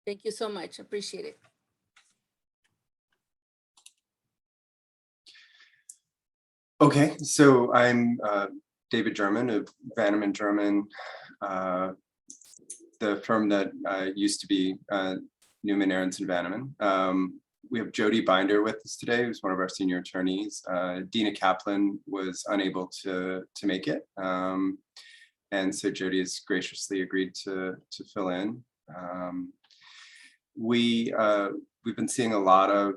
Thank you so much. Appreciate it. Okay, so I'm David German of Vanneman German, the firm that used to be Newman, Aronson, Vanneman. We have Jody Binder with us today, who's one of our senior attorneys. Dina Kaplan was unable to make it. And so Jody has graciously agreed to fill in. We've been seeing a lot of,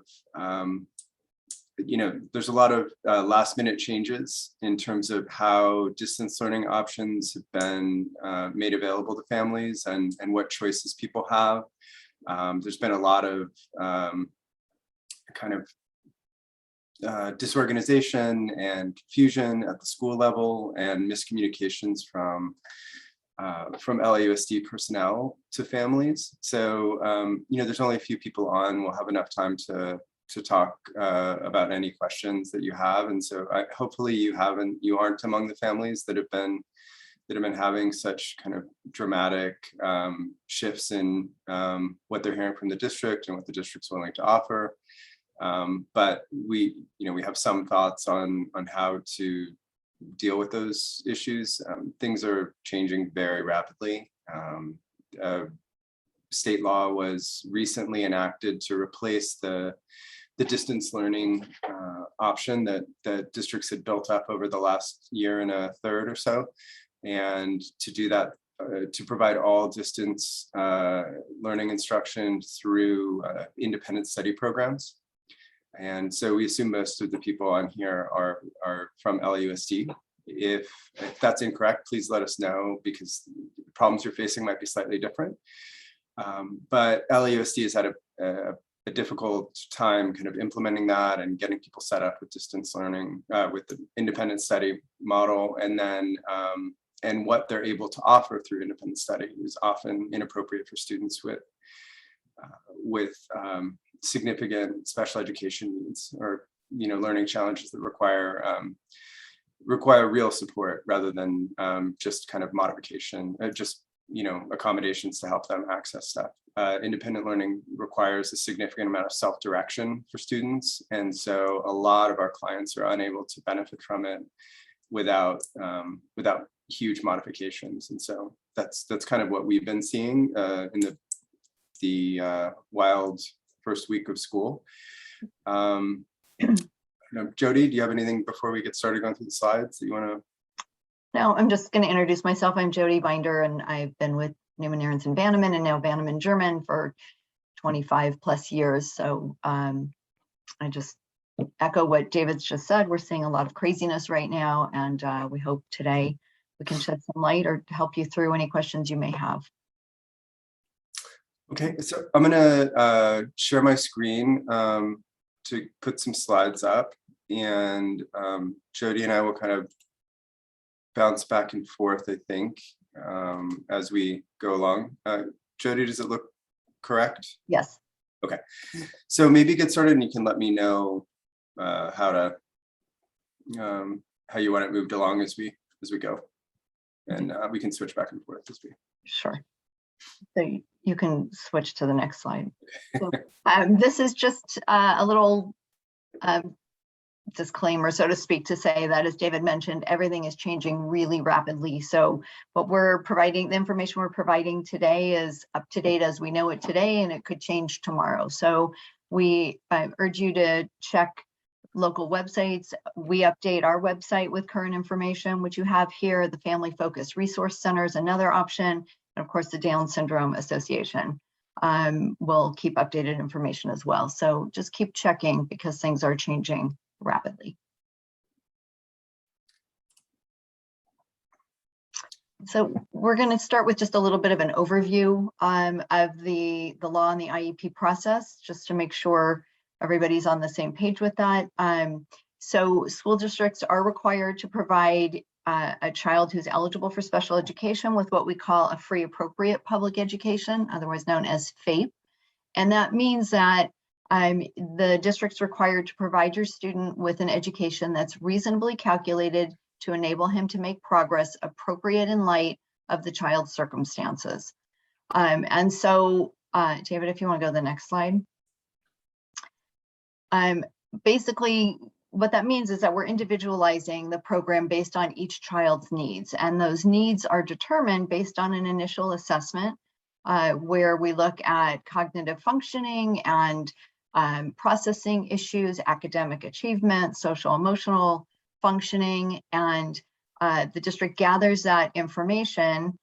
there's a lot of last minute changes in terms of how distance learning options have been made available to families and what choices people have. There's been a lot of disorganization and confusion at the school level and miscommunications from LAUSD personnel to families. So, there's only a few people on. We'll have enough time to talk about any questions that you have. And so hopefully you aren't among the families that have been having such kind of dramatic shifts in what they're hearing from the district and what the district's willing to offer. But we have some thoughts on how to deal with those issues. Things are changing very rapidly. State law was recently enacted to replace the distance learning option that districts had built up over the last year and a third or so. And to do that, to provide all distance learning instruction through independent study programs. And so we assume most of the people on here are from LAUSD. If that's incorrect, please let us know, because the problems you're facing might be slightly different. But LAUSD has had a difficult time kind of implementing that and getting people set up with distance learning with the independent study model, and then and what they're able to offer through independent study is often inappropriate for students with significant special education needs or learning challenges that require real support rather than just kind of modification, accommodations to help them access stuff. Independent learning requires a significant amount of self-direction for students, and so a lot of our clients are unable to benefit from it without huge modifications. And so that's kind of what we've been seeing in the wild first week of school. Jody, do you have anything before we get started going through the slides that you want to? No, I'm just going to introduce myself. I'm Jody Binder, and I've been with Newman, Aronson, Vanneman, and now Vanneman German for 25 plus years. So I just echo what David's just said. We're seeing a lot of craziness right now, and we hope today we can shed some light or help you through any questions you may have. Okay, so I'm going to share my screen to put some slides up, and Jody and I will kind of bounce back and forth, I think, as we go along. Jody, does it look correct? Yes. Okay, so maybe get started and you can let me know how you want it moved along as we go, and we can switch back and forth as we. Sure. So you can switch to the next slide. So, this is just a little disclaimer, so to speak, to say that, as David mentioned, everything is changing really rapidly. So what we're providing, the information we're providing today, is up to date as we know it today, and it could change tomorrow. So we urge you to check local websites. We update our website with current information, which you have here. The Family Focused Resource Center is another option. And of course, the Down Syndrome Association will keep updated information as well. So just keep checking, because things are changing rapidly. So we're going to start with just a little bit of an overview of the law and the IEP process, just to make sure everybody's on the same page with that. So school districts are required to provide a child who's eligible for special education with what we call a free appropriate public education, otherwise known as FAPE. And that means that the district's required to provide your student with an education that's reasonably calculated to enable him to make progress appropriate in light of the child's circumstances. And so David, if you want to go to the next slide. Basically, what that means is that we're individualizing the program based on each child's needs, and those needs are determined based on an initial assessment where we look at cognitive functioning and processing issues, academic achievement, social emotional functioning, and the district gathers that information,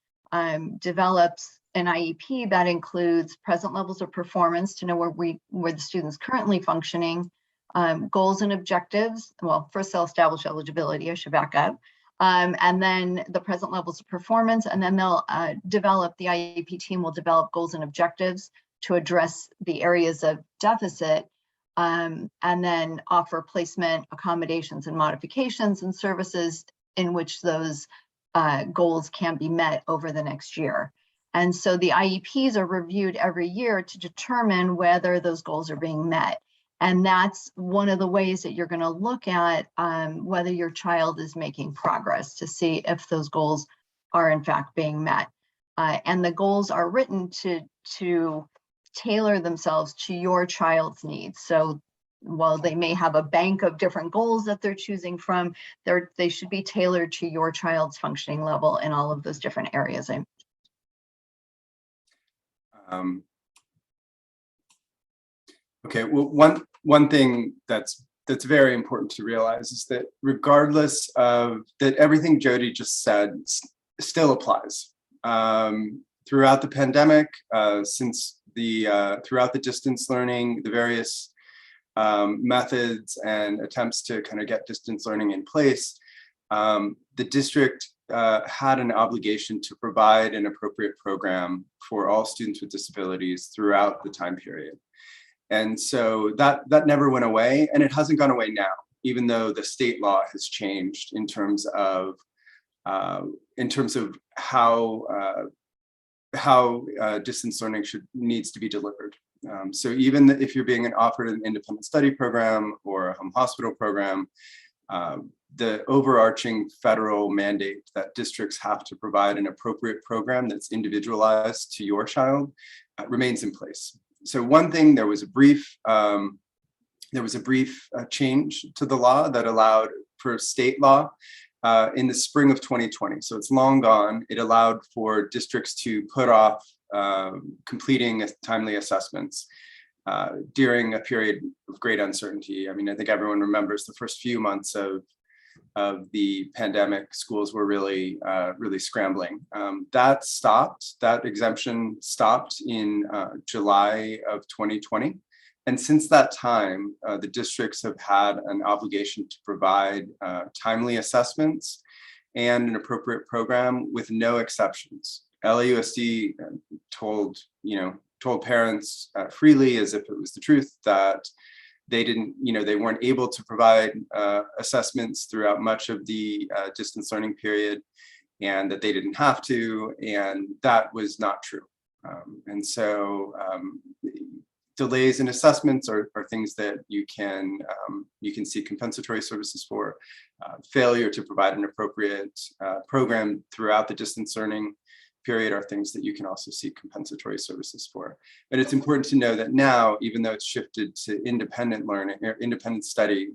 develops an IEP that includes present levels of performance to know where the student's currently functioning, goals and objectives. Well, first they'll establish eligibility, I should back up, and then the present levels of performance, and then they'll develop, the IEP team will develop goals and objectives to address the areas of deficit, and then offer placement, accommodations, and modifications and services in which those goals can be met over the next year. And so the IEPs are reviewed every year to determine whether those goals are being met. And that's one of the ways that you're going to look at whether your child is making progress, to see if those goals are in fact being met. And the goals are written to tailor themselves to your child's needs. So while they may have a bank of different goals that they're choosing from, they should be tailored to your child's functioning level in all of those different areas. Okay, well, one thing that's very important to realize is that regardless of that, everything Jody just said still applies. Throughout the pandemic, throughout the distance learning, the various methods and attempts to kind of get distance learning in place, the district had an obligation to provide an appropriate program for all students with disabilities throughout the time period. And so that never went away, and it hasn't gone away now, even though the state law has changed in terms of how distance learning needs to be delivered. So even if you're being offered an independent study program or a home hospital program, the overarching federal mandate that districts have to provide an appropriate program that's individualized to your child remains in place. So one thing, there was a brief change to the law that allowed for state law in the spring of 2020. So it's long gone. It allowed for districts to put off completing timely assessments during a period of great uncertainty. I mean, I think everyone remembers the first few months of the pandemic. Schools were really scrambling. That exemption stopped in July of 2020. And since that time, the districts have had an obligation to provide timely assessments and an appropriate program with no exceptions. LAUSD told parents freely, as if it was the truth, that they weren't able to provide assessments throughout much of the distance learning period, and that they didn't have to, and that was not true. And so delays in assessments are things that you can seek compensatory services for. Failure to provide an appropriate program throughout the distance learning period are things that you can also seek compensatory services for. But it's important to know that now, even though it's shifted to independent learning, or independent study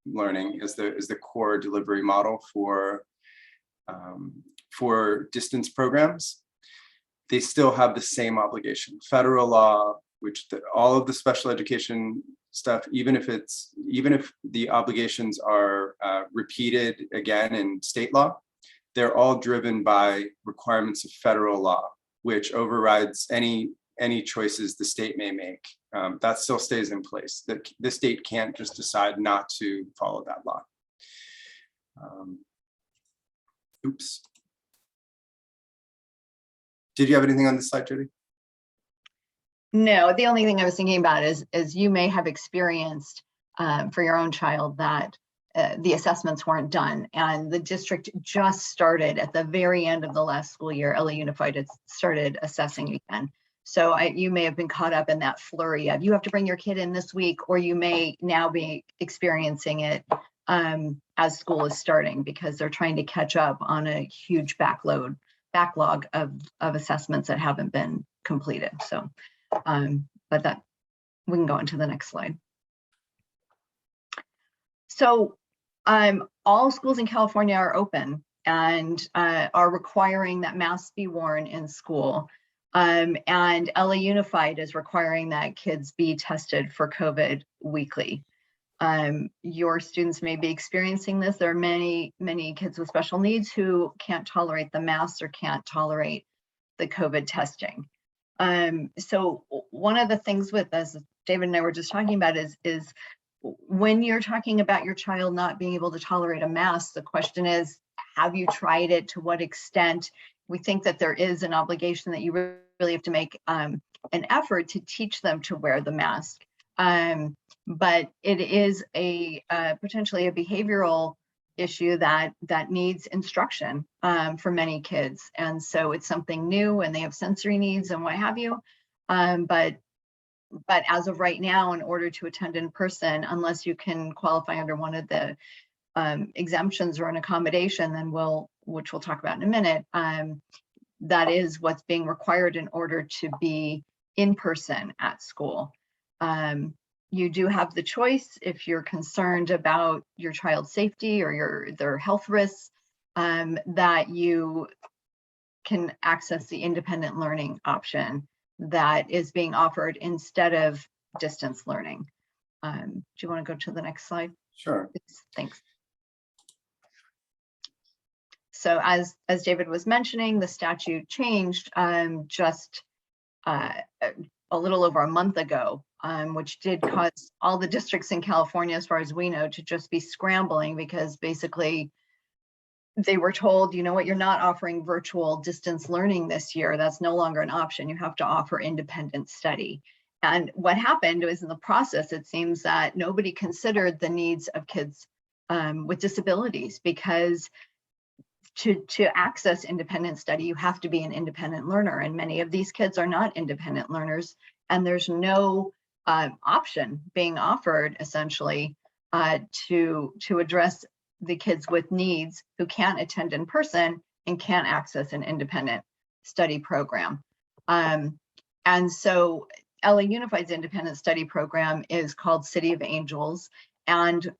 learning is the core delivery model for distance programs, they still have the same obligation. Federal law, which all of the special education stuff, even if the obligations are repeated again in state law, they're all driven by requirements of federal law, which overrides any choices the state may make. That still stays in place. The state can't just decide not to follow that law. Oops. Did you have anything on this slide, Jody? No, the only thing I was thinking about is you may have experienced for your own child that the assessments weren't done, and the district just started at the very end of the last school year. LA Unified had started assessing again. So you may have been caught up in that flurry of you have to bring your kid in this week, or you may now be experiencing it as school is starting, because they're trying to catch up on a huge backlog of assessments that haven't been completed. So But that we can go into the next slide. So all schools in California are open and are requiring that masks be worn in school. And LA Unified is requiring that kids be tested for COVID weekly. Your students may be experiencing this. There are many kids with special needs who can't tolerate the masks or can't tolerate the COVID testing. So one of the things with, as David and I were just talking about, is when you're talking about your child not being able to tolerate a mask, the question is, have you tried it? To what extent? We think that there is an obligation that you really have to make an effort to teach them to wear the mask. But it is a potentially a behavioral issue that needs instruction for many kids. And so it's something new and they have sensory needs and what have you. But as of right now, in order to attend in person, unless you can qualify under one of the exemptions or an accommodation, then which we'll talk about in a minute, that is what's being required in order to be in person at school. You do have the choice, if you're concerned about your child's safety or their health risks, that you can access the independent learning option that is being offered instead of distance learning. Do you want to go to the next slide? Sure. Thanks. So as David was mentioning, the statute changed just a little over a month ago, which did cause all the districts in California, as far as we know, to just be scrambling, because basically they were told, you know what, you're not offering virtual distance learning this year. That's no longer an option. You have to offer independent study. And what happened was, in the process, it seems that nobody considered the needs of kids with disabilities, because to access independent study, you have to be an independent learner. And many of these kids are not independent learners, and there's no option being offered, essentially, to address the kids with needs who can't attend in person and can't access an independent study program. And so LA Unified's independent study program is called City of Angels, and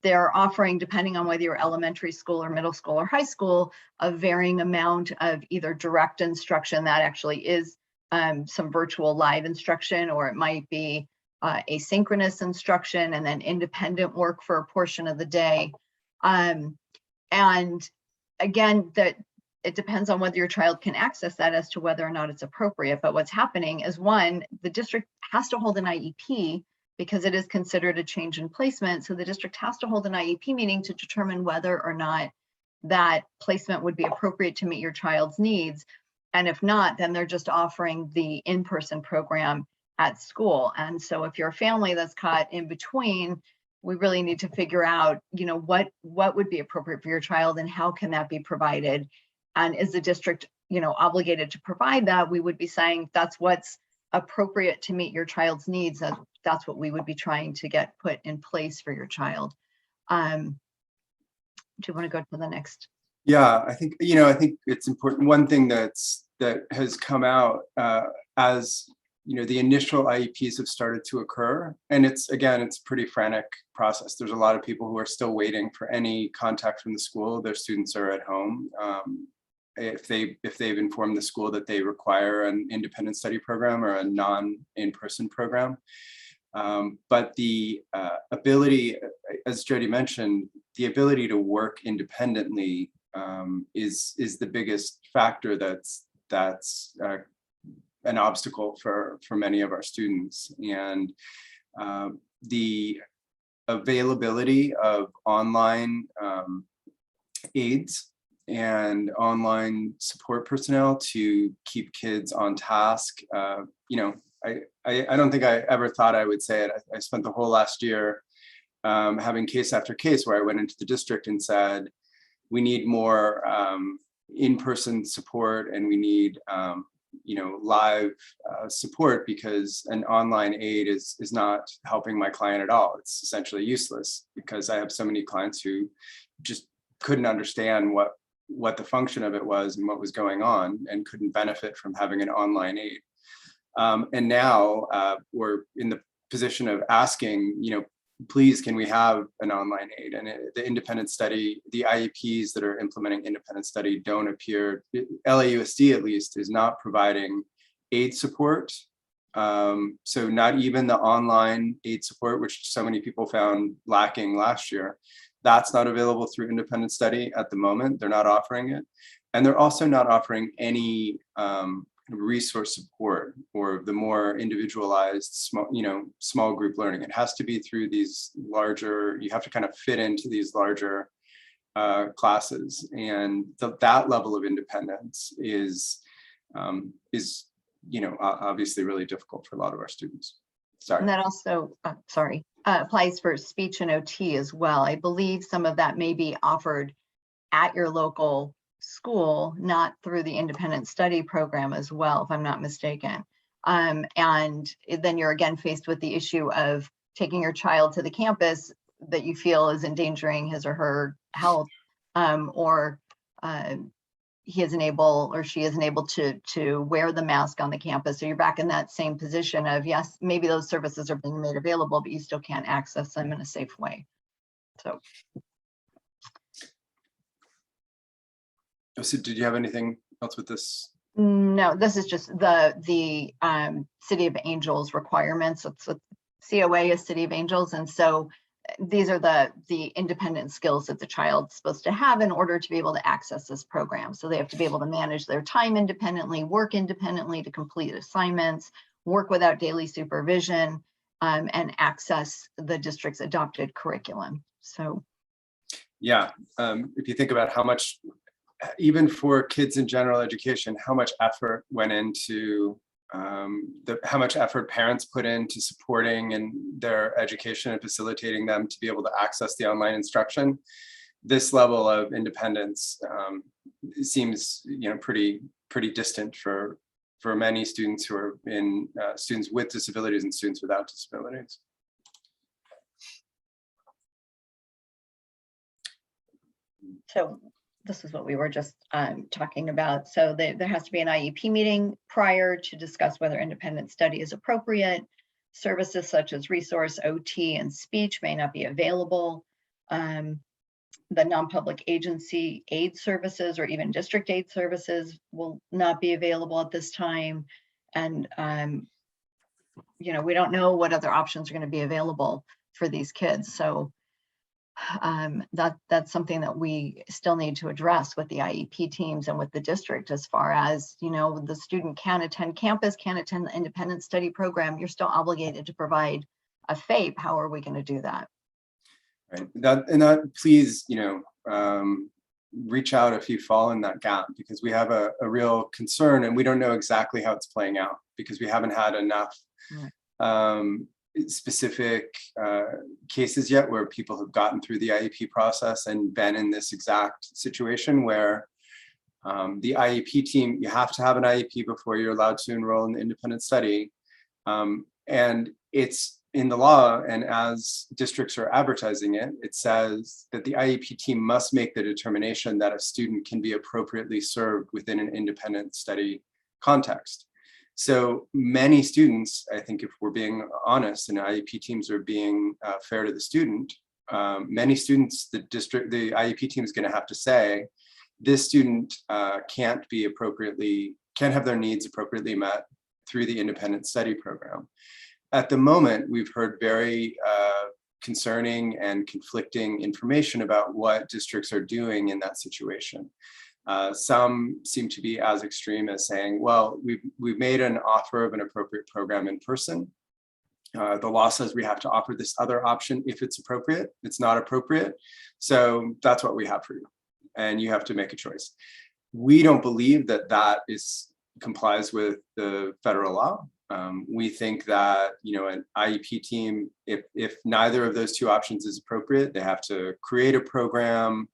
they're offering, depending on whether you're elementary school or middle school or high school, a varying amount of either direct instruction that actually is some virtual live instruction, or it might be asynchronous instruction and then independent work for a portion of the day. And again, that it depends on whether your child can access that as to whether or not it's appropriate. But what's happening is, one, the district has to hold an IEP because it is considered a change in placement. So the district has to hold an IEP meeting to determine whether or not that placement would be appropriate to meet your child's needs. And if not, then they're just offering the in-person program at school. And so if you're a family that's caught in between, we really need to figure out, you know, what would be appropriate for your child and how can that be provided? And is the district, you know, obligated to provide that? We would be saying that's what's appropriate to meet your child's needs. That's what we would be trying to get put in place for your child. Do you want to go to the next? Yeah, I think, you know, I think it's important. One thing that has come out as, you know, the initial IEPs have started to occur, and it's a pretty frantic process. There's a lot of people who are still waiting for any contact from the school. Their students are at home. If they've informed the school that they require an independent study program or a non-in-person program. But the ability, as Jody mentioned, the ability to work independently is the biggest factor that's an obstacle for many of our students. And the availability of online aides and online support personnel to keep kids on task. You know, I don't think I ever thought I would say it. I spent the whole last year having case after case where I went into the district and said, we need more in-person support, and we need you know, live support, because an online aid is not helping my client at all. It's essentially useless, because I have so many clients who just couldn't understand what the function of it was and what was going on, and couldn't benefit from having an online aid. And now we're in the position of asking, please, can we have an online aid? And the independent study, the IEPs that are implementing independent study don't appear, LAUSD at least, is not providing aid support. So not even the online aid support, which so many people found lacking last year, that's not available through independent study at the moment. They're not offering it. And they're also not offering any resource support or the more individualized small group learning. It has to be through these larger, you have to kind of fit into these larger classes, and that level of independence is obviously really difficult for a lot of our students. Sorry. And that also applies for speech and OT as well. I believe some of that may be offered at your local school, not through the independent study program as well, if I'm not mistaken. And then you're again faced with the issue of taking your child to the campus that you feel is endangering his or her health, or he isn't able or she isn't able to wear the mask on the campus. So you're back in that same position of, yes, maybe those services are being made available, but you still can't access them in a safe way. So did you have anything else with this? No, this is just the City of Angels requirements. It's a COA is City of Angels. And so these are the independent skills that the child's supposed to have in order to be able to access this program. So they have to be able to manage their time independently, work independently to complete assignments, work without daily supervision, and access the district's adopted curriculum. So yeah, if you think about how much, even for kids in general education, how much effort went into how much effort parents put into supporting in their education and facilitating them to be able to access the online instruction. This level of independence seems, pretty distant for many students who are in students with disabilities and students without disabilities. So this is what we were just talking about. So there has to be an IEP meeting prior to discuss whether independent study is appropriate. Services such as resource, OT, and speech may not be available. The non-public agency aid services or even district aid services will not be available at this time. And, we don't know what other options are going to be available for these kids. So that's something that we still need to address with the IEP teams and with the district, as far as, the student can attend campus, can attend the independent study program. You're still obligated to provide a FAPE. How are we going to do that? Right. That please, reach out if you fall in that gap, because we have a real concern and we don't know exactly how it's playing out because we haven't had enough specific cases yet where people have gotten through the IEP process and been in this exact situation where the IEP team, you have to have an IEP before you're allowed to enroll in the independent study. And it's in the law, and as districts are advertising it, it says that the IEP team must make the determination that a student can be appropriately served within an independent study context. So many students, I think if we're being honest and IEP teams are being fair to the student, many students, the IEP team is going to have to say, this student can't have their needs appropriately met through the independent study program. At the moment, we've heard very concerning and conflicting information about what districts are doing in that situation. Some seem to be as extreme as saying, well, we've made an offer of an appropriate program in person. The law says we have to offer this other option if it's appropriate. It's not appropriate. So that's what we have for you. And you have to make a choice. We don't believe that that complies with the federal law. We think that, an IEP team, if neither of those two options is appropriate, they have to create a program,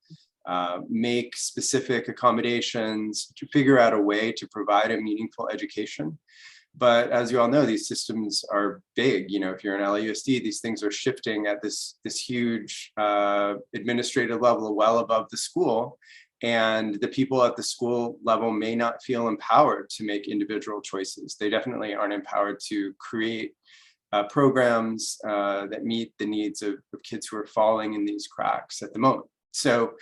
make specific accommodations to figure out a way to provide a meaningful education. But as you all know, these systems are big. If you're in LAUSD, these things are shifting at this huge administrative level well above the school. And the people at the school level may not feel empowered to make individual choices. They definitely aren't empowered to create programs that meet the needs of kids who are falling in these cracks at the moment. So,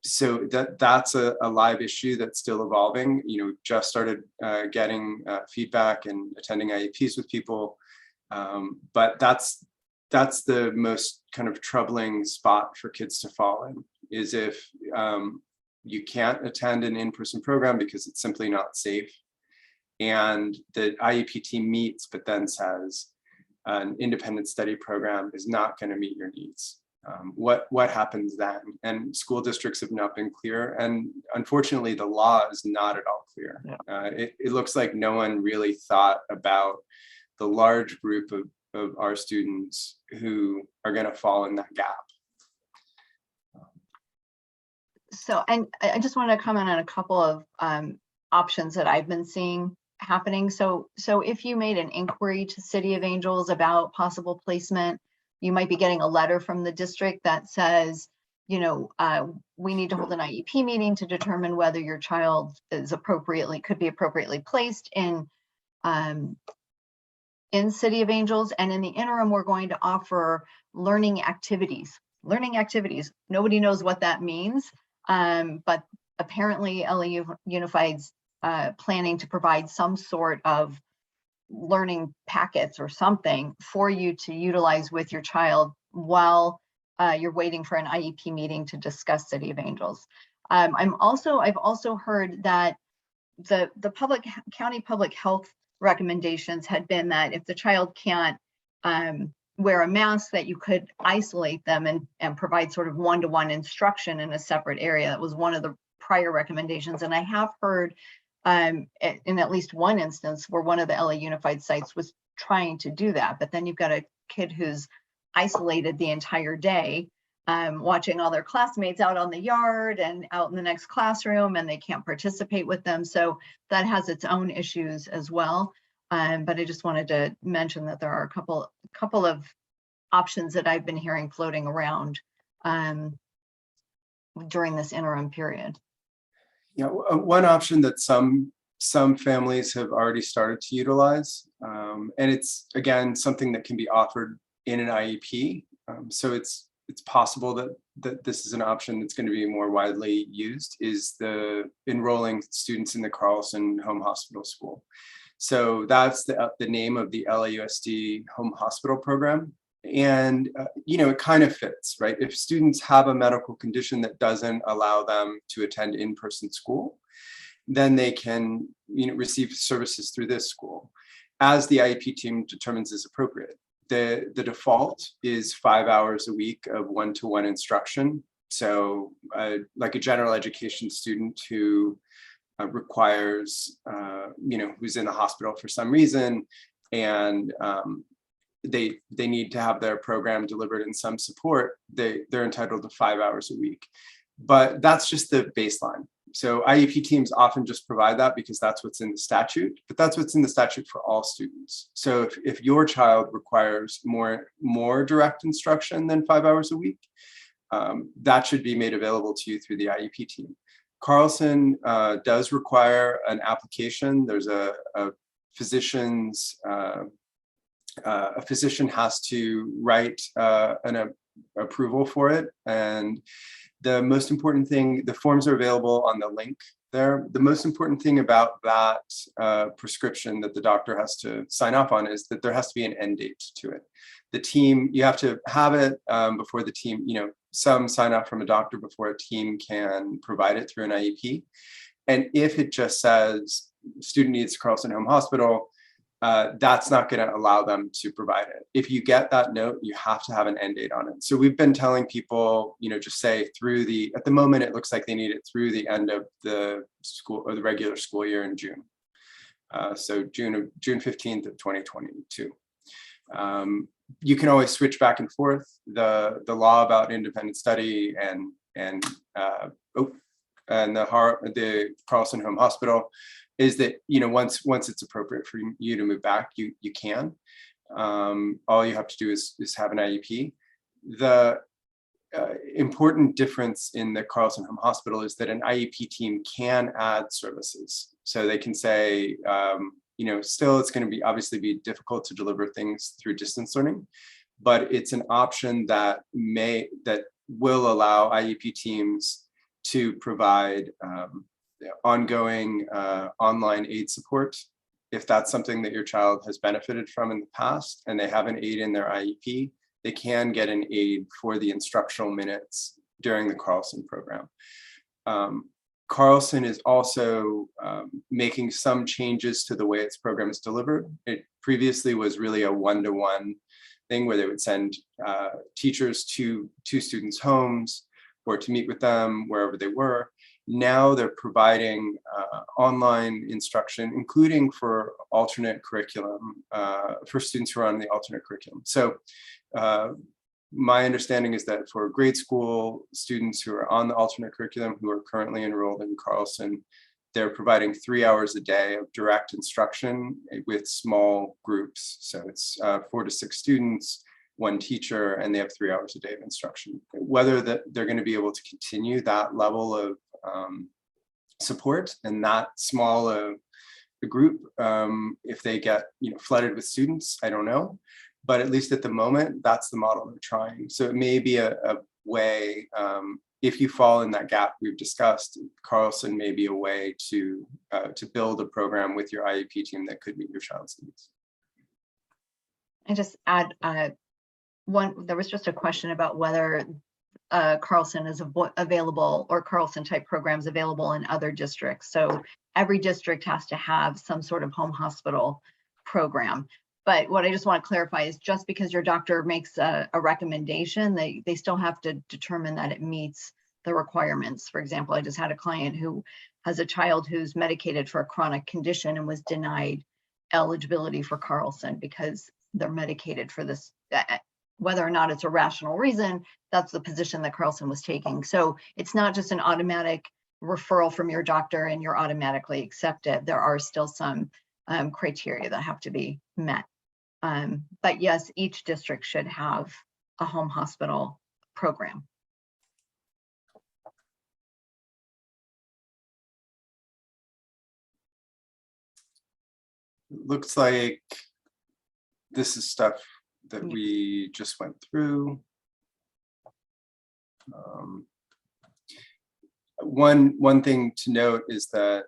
that's a live issue that's still evolving. You know, we've just started getting feedback and attending IEPs with people, but that's the most kind of troubling spot for kids to fall in, is if you can't attend an in-person program because it's simply not safe, and the IEP team meets, but then says an independent study program is not going to meet your needs. What happens then? And school districts have not been clear, and unfortunately the law is not at all clear. Yeah. It looks like no one really thought about the large group of our students who are going to fall in that gap. So, and I just want to comment on a couple of options that I've been seeing happening. So if you made an inquiry to City of Angels about possible placement, you might be getting a letter from the district that says, you know, we need to hold an IEP meeting to determine whether your child is could be appropriately placed in City of Angels. And in the interim, we're going to offer learning activities. Nobody knows what that means, but apparently LA Unified's planning to provide some sort of learning packets or something for you to utilize with your child while you're waiting for an IEP meeting to discuss City of Angels. I've also heard that the county public health recommendations had been that if the child can't wear a mask, that you could isolate them and provide sort of one-to-one instruction in a separate area. That was one of the prior recommendations. And I have heard in at least one instance where one of the LA Unified sites was trying to do that, but then you've got a kid who's isolated the entire day, watching all their classmates out on the yard and out in the next classroom, and they can't participate with them. So that has its own issues as well. But I just wanted to mention that there are a couple of options that I've been hearing floating around during this interim period. Yeah, one option that some families have already started to utilize, and it's again something that can be offered in an IEP. So it's possible that this is an option that's going to be more widely used, is the enrolling students in the Carlson Home Hospital School. So that's the name of the LAUSD Home Hospital Program. And, you know, it kind of fits, right? If students have a medical condition that doesn't allow them to attend in-person school, then they can, you know, receive services through this school as the IEP team determines is appropriate. The default is 5 hours a week of one-to-one instruction. So like a general education student who requires, you know, who's in the hospital for some reason, and they need to have their program delivered in some support, they're entitled to 5 hours a week. But that's just the baseline. So IEP teams often just provide that because that's what's in the statute, but that's what's in the statute for all students. So if your child requires more direct instruction than 5 hours a week, that should be made available to you through the IEP team. Carlson does require an application. There's a physician has to write an approval for it. And the most important thing, the forms are available on the link there. The most important thing about that prescription that the doctor has to sign off on is that there has to be an end date to it. The team, you have to have it before the team, you know, some sign off from a doctor before a team can provide it through an IEP. And if it just says student needs Carlson Home Hospital, that's not going to allow them to provide it. If you get that note, you have to have an end date on it. So we've been telling people, you know, just say at the moment, it looks like they need it through the end of the school or the regular school year in June. So June 15th of 2022. You can always switch back and forth. The law about independent study and the Carlson Home Hospital is that, you know, once it's appropriate for you to move back, you can. All you have to do is have an IEP. important difference in the Carlson Home Hospital is that an IEP team can add services. So they can say, still it's going to be obviously be difficult to deliver things through distance learning, but it's an option that will allow IEP teams to provide ongoing online aid support. If that's something that your child has benefited from in the past and they have an aid in their IEP, they can get an aid for the instructional minutes during the Carlson program. Carlson is also making some changes to the way its program is delivered. It previously was really a one-to-one thing where they would send teachers to students' homes or to meet with them wherever they were. Now they're providing online instruction, including for alternate curriculum, for students who are on the alternate curriculum. So my understanding is that for grade school students who are on the alternate curriculum who are currently enrolled in Carlson, they're providing 3 hours a day of direct instruction with small groups. So it's 4 to 6 students, 1 teacher, and they have 3 hours a day of instruction. Whether they're going to be able to continue that level of support and that small a group, if they get flooded with students, I don't know. But at least at the moment, that's the model they're trying. So it may be a way, if you fall in that gap we've discussed, Carlson may be a way to build a program with your IEP team that could meet your child's needs. I just add there was just a question about whether Carlson is available or Carlson type programs available in other districts. So every district has to have some sort of home hospital program. But what I just want to clarify is just because your doctor makes a recommendation, they still have to determine that it meets the requirements. For example, I just had a client who has a child who's medicated for a chronic condition and was denied eligibility for Carlson because they're medicated for this. Whether or not it's a rational reason, that's the position that Carlson was taking. So it's not just an automatic referral from your doctor and you're automatically accepted. There are still some criteria that have to be met. But yes, each district should have a home hospital program. Looks like this is stuff that we just went through. One thing to note is that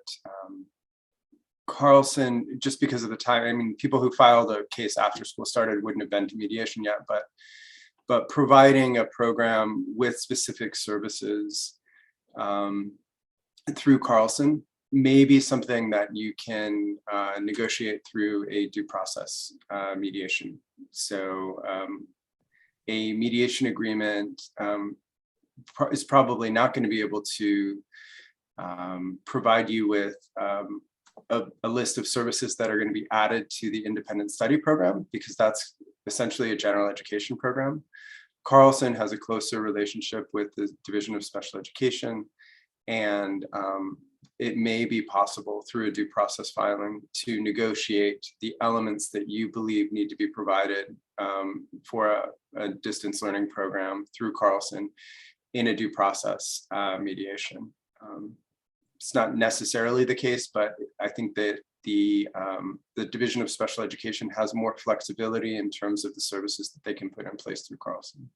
Carlson, just because of the time, I mean, people who filed a case after school started wouldn't have been to mediation yet, but providing a program with specific services through Carlson may be something that you can negotiate through a due process mediation. So a mediation agreement is probably not going to be able to provide you with a list of services that are going to be added to the independent study program, because that's essentially a general education program. Carlson has a closer relationship with the Division of Special Education, and it may be possible through a due process filing to negotiate the elements that you believe need to be provided for a distance learning program through Carlson in a due process mediation. It's not necessarily the case, but I think that the Division of Special Education has more flexibility in terms of the services that they can put in place through Carlson.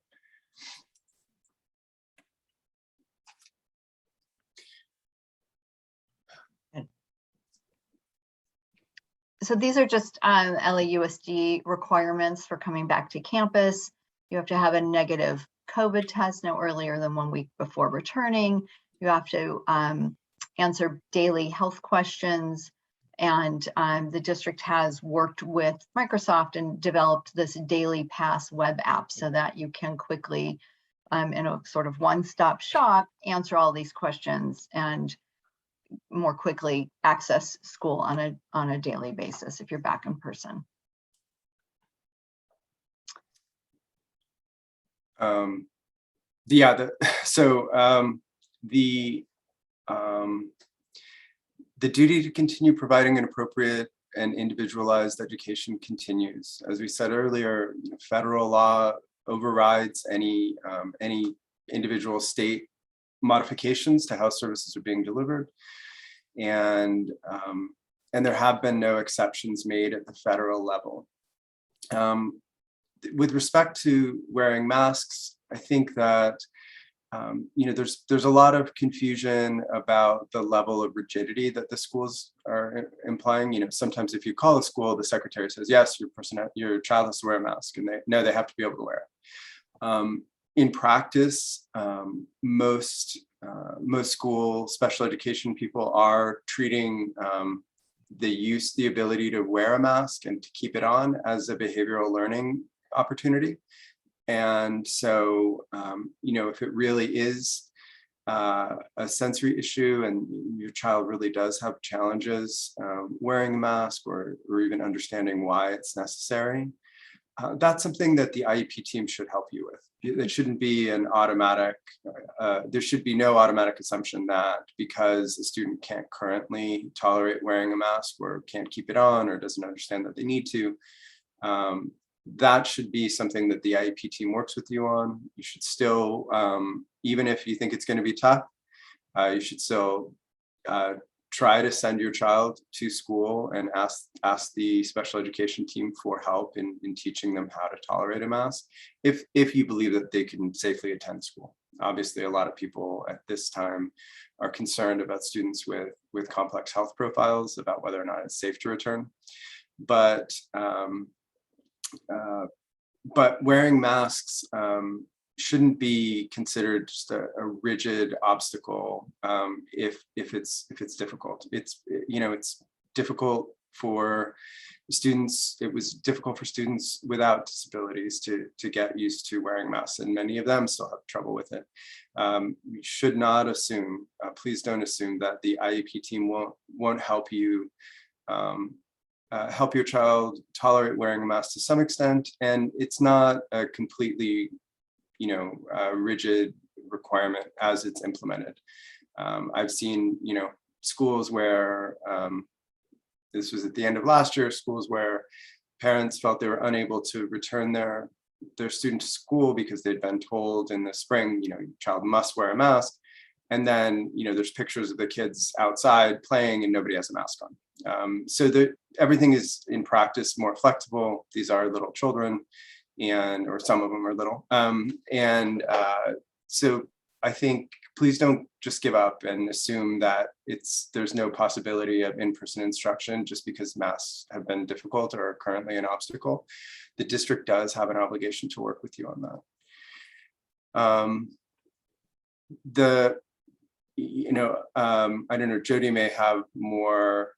So these are just LAUSD requirements for coming back to campus. You have to have a negative COVID test no earlier than 1 week before returning. You have to answer daily health questions. And the district has worked with Microsoft and developed this Daily Pass web app so that you can quickly, in a sort of one-stop shop, answer all these questions and more quickly access school on a daily basis if you're back in person. The duty to continue providing an appropriate and individualized education continues. As we said earlier, federal law overrides any individual state modifications to how services are being delivered. And there have been no exceptions made at the federal level. With respect to wearing masks, I think that there's a lot of confusion about the level of rigidity that the schools are implying. Sometimes if you call a school, the secretary says, yes, your child has to wear a mask, and they have to be able to wear it. In practice, most school special education people are treating the ability to wear a mask and to keep it on as a behavioral learning opportunity. And so, if it really is a sensory issue and your child really does have challenges wearing a mask or even understanding why it's necessary, that's something that the IEP team should help you with. It shouldn't be an automatic, there should be no automatic assumption that because a student can't currently tolerate wearing a mask or can't keep it on or doesn't understand that they need to, that should be something that the IEP team works with you on. You should still, even if you think it's going to be tough, you should still try to send your child to school and ask the special education team for help in teaching them how to tolerate a mask, if you believe that they can safely attend school. Obviously, a lot of people at this time are concerned about students with complex health profiles, about whether or not it's safe to return. But wearing masks shouldn't be considered just a rigid obstacle if it's difficult. It's difficult for students. It was difficult for students without disabilities to get used to wearing masks, and many of them still have trouble with it. You should not assume, please don't assume that the IEP team won't help you help your child tolerate wearing a mask to some extent, and it's not a completely rigid requirement as it's implemented. I've seen schools where this was at the end of last year, schools where parents felt they were unable to return their student to school because they'd been told in the spring, your child must wear a mask, and then there's pictures of the kids outside playing and nobody has a mask on. So that everything is in practice more flexible. These are little children, or some of them are little. So I think please don't just give up and assume that there's no possibility of in-person instruction just because masks have been difficult or are currently an obstacle. The district does have an obligation to work with you on that. I don't know, Jody may have more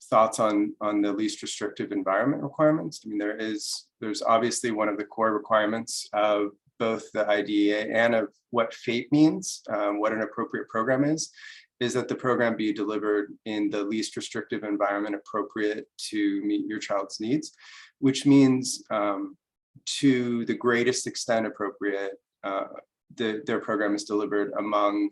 thoughts on the least restrictive environment requirements. I mean, there's obviously one of the core requirements of both the IDEA and of what FAPE means, what an appropriate program is that the program be delivered in the least restrictive environment appropriate to meet your child's needs, which means to the greatest extent appropriate, their program is delivered among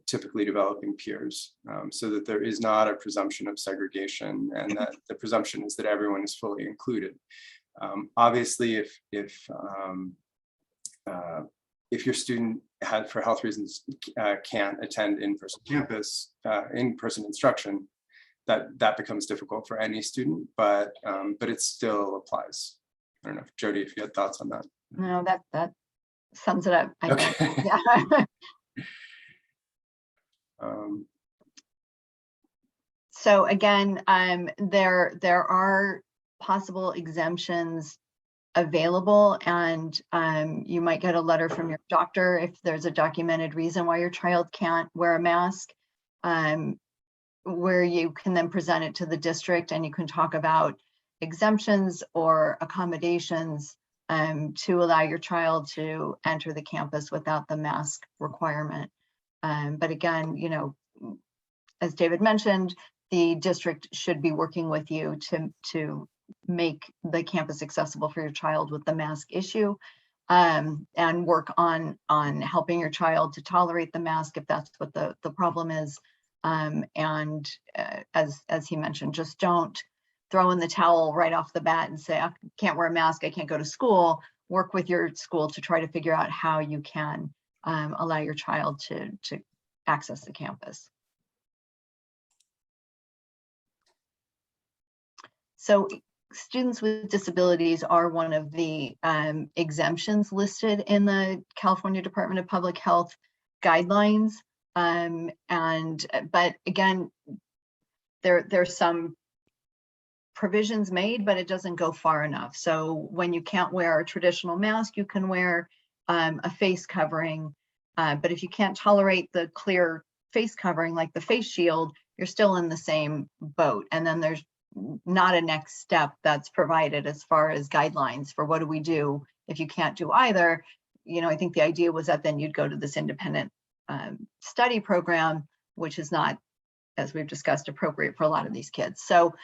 typically developing peers, so that there is not a presumption of segregation, and that the presumption is that everyone is fully included. Obviously, if your student for health reasons can't attend in-person in-person instruction, that becomes difficult for any student, but it still applies. I don't know, if Jody, if you had thoughts on that. No, that sums it up, I Okay. think. Yeah. So again, there are possible exemptions available, and you might get a letter from your doctor if there's a documented reason why your child can't wear a mask, where you can then present it to the district and you can talk about exemptions or accommodations to allow your child to enter the campus without the mask requirement. But again, as David mentioned, the district should be working with you to make the campus accessible for your child with the mask issue, and work on helping your child to tolerate the mask if that's what the problem is. And as he mentioned, just don't throw in the towel right off the bat and say, I can't wear a mask, I can't go to school, work with your school to try to figure out how you can allow your child to access the campus. So students with disabilities are one of the exemptions listed in the California Department of Public Health guidelines. But again, there's some provisions made, but it doesn't go far enough. So when you can't wear a traditional mask, you can wear a face covering. But if you can't tolerate the clear face covering, like the face shield, you're still in the same boat. And then there's not a next step that's provided as far as guidelines for what do we do if you can't do either. You know, I think the idea was that then you'd go to this independent study program, which is not, as we've discussed, appropriate for a lot of these kids. So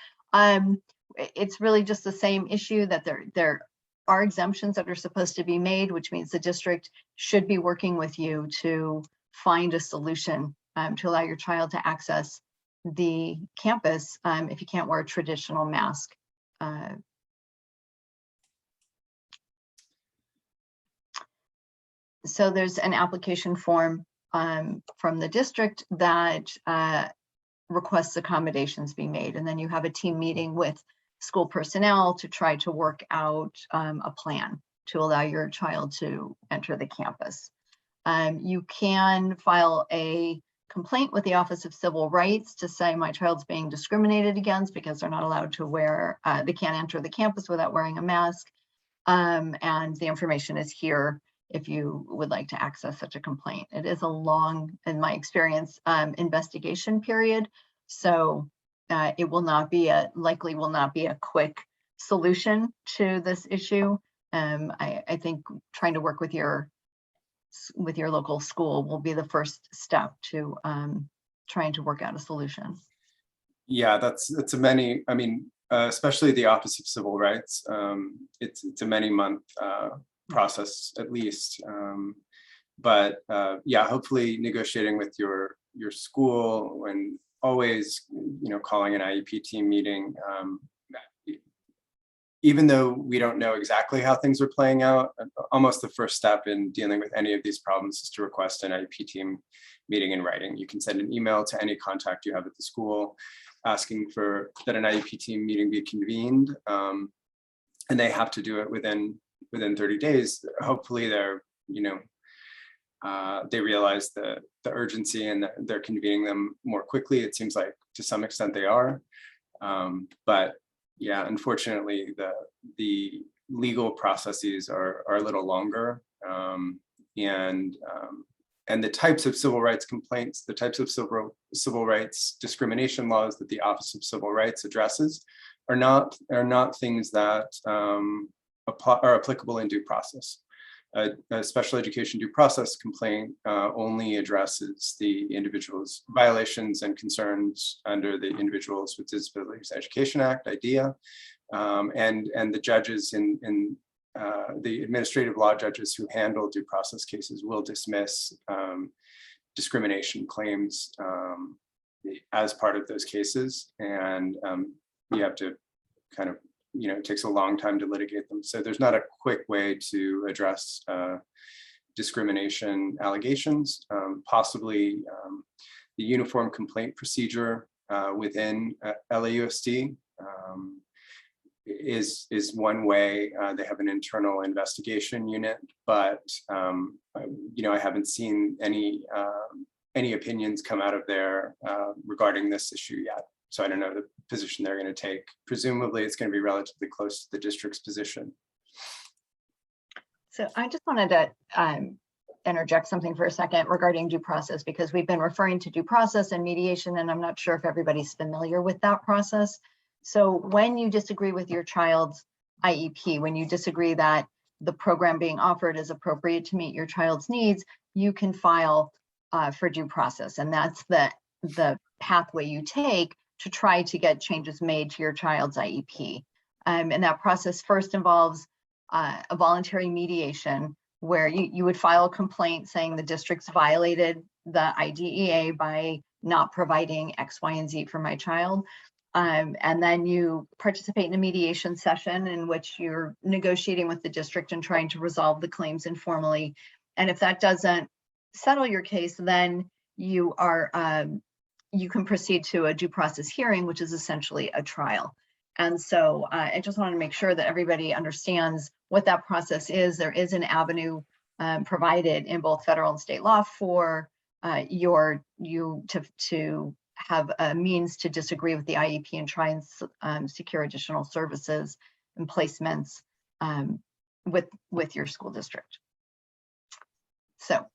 it's really just the same issue that there are exemptions that are supposed to be made, which means the district should be working with you to find a solution to allow your child to access the campus if you can't wear a traditional mask. So there's an application form from the district that requests accommodations be made, and then you have a team meeting with school personnel to try to work out a plan to allow your child to enter the campus. You can file a complaint with the Office of Civil Rights to say my child's being discriminated against because they're not allowed to wear, they can't enter the campus without wearing a mask. And the information is here if you would like to access such a complaint. It is a long, in my experience, investigation period. So it will not be likely will not be a quick solution to this issue. I think trying to work with your local school will be the first step to trying to work out a solution. Yeah, that's a many, I mean, especially the Office of Civil Rights, it's a many-month process at least. But yeah, hopefully negotiating with your school and always, you know, calling an IEP team meeting. Even though we don't know exactly how things are playing out, almost the first step in dealing with any of these problems is to request an IEP team meeting in writing. You can send an email to any contact you have at the school asking for that an IEP team meeting be convened, and they have to do it within 30 days. Hopefully they're, you know, they realize the urgency and that they're convening them more quickly. It seems like to some extent they are, but yeah, unfortunately, the legal processes are a little longer, and the types of civil rights complaints, the types of civil rights discrimination laws that the Office of Civil Rights addresses are not things that are applicable in due process. A special education due process complaint only addresses the individual's violations and concerns under the Individuals with Disabilities Education Act, IDEA, and the judges in the administrative law judges who handle due process cases will dismiss discrimination claims as part of those cases, and you have to kind of, you know, it takes a long time to litigate them. So there's not a quick way to address discrimination allegations. Possibly the uniform complaint procedure within LAUSD is one way. They have an internal investigation unit, but you know, I haven't seen any opinions come out of there regarding this issue yet. So I don't know the position they're going to take. Presumably it's going to be relatively close to the district's position. So I just wanted to interject something for a second regarding due process, because we've been referring to due process and mediation, and I'm not sure if everybody's familiar with that process. So when you disagree with your child's IEP, when you disagree that the program being offered is appropriate to meet your child's needs, you can file for due process. And that's the pathway you take to try to get changes made to your child's IEP. And that process first involves a voluntary mediation where you would file a complaint saying the district's violated the IDEA by not providing X, Y, and Z for my child. And then you participate in a mediation session in which you're negotiating with the district and trying to resolve the claims informally. And if that doesn't settle your case, then you can proceed to a due process hearing, which is essentially a trial. And so I just want to make sure that everybody understands what that process is. There is an avenue provided in both federal and state law for you to have a means to disagree with the IEP and try and secure additional services and placements with your school district. So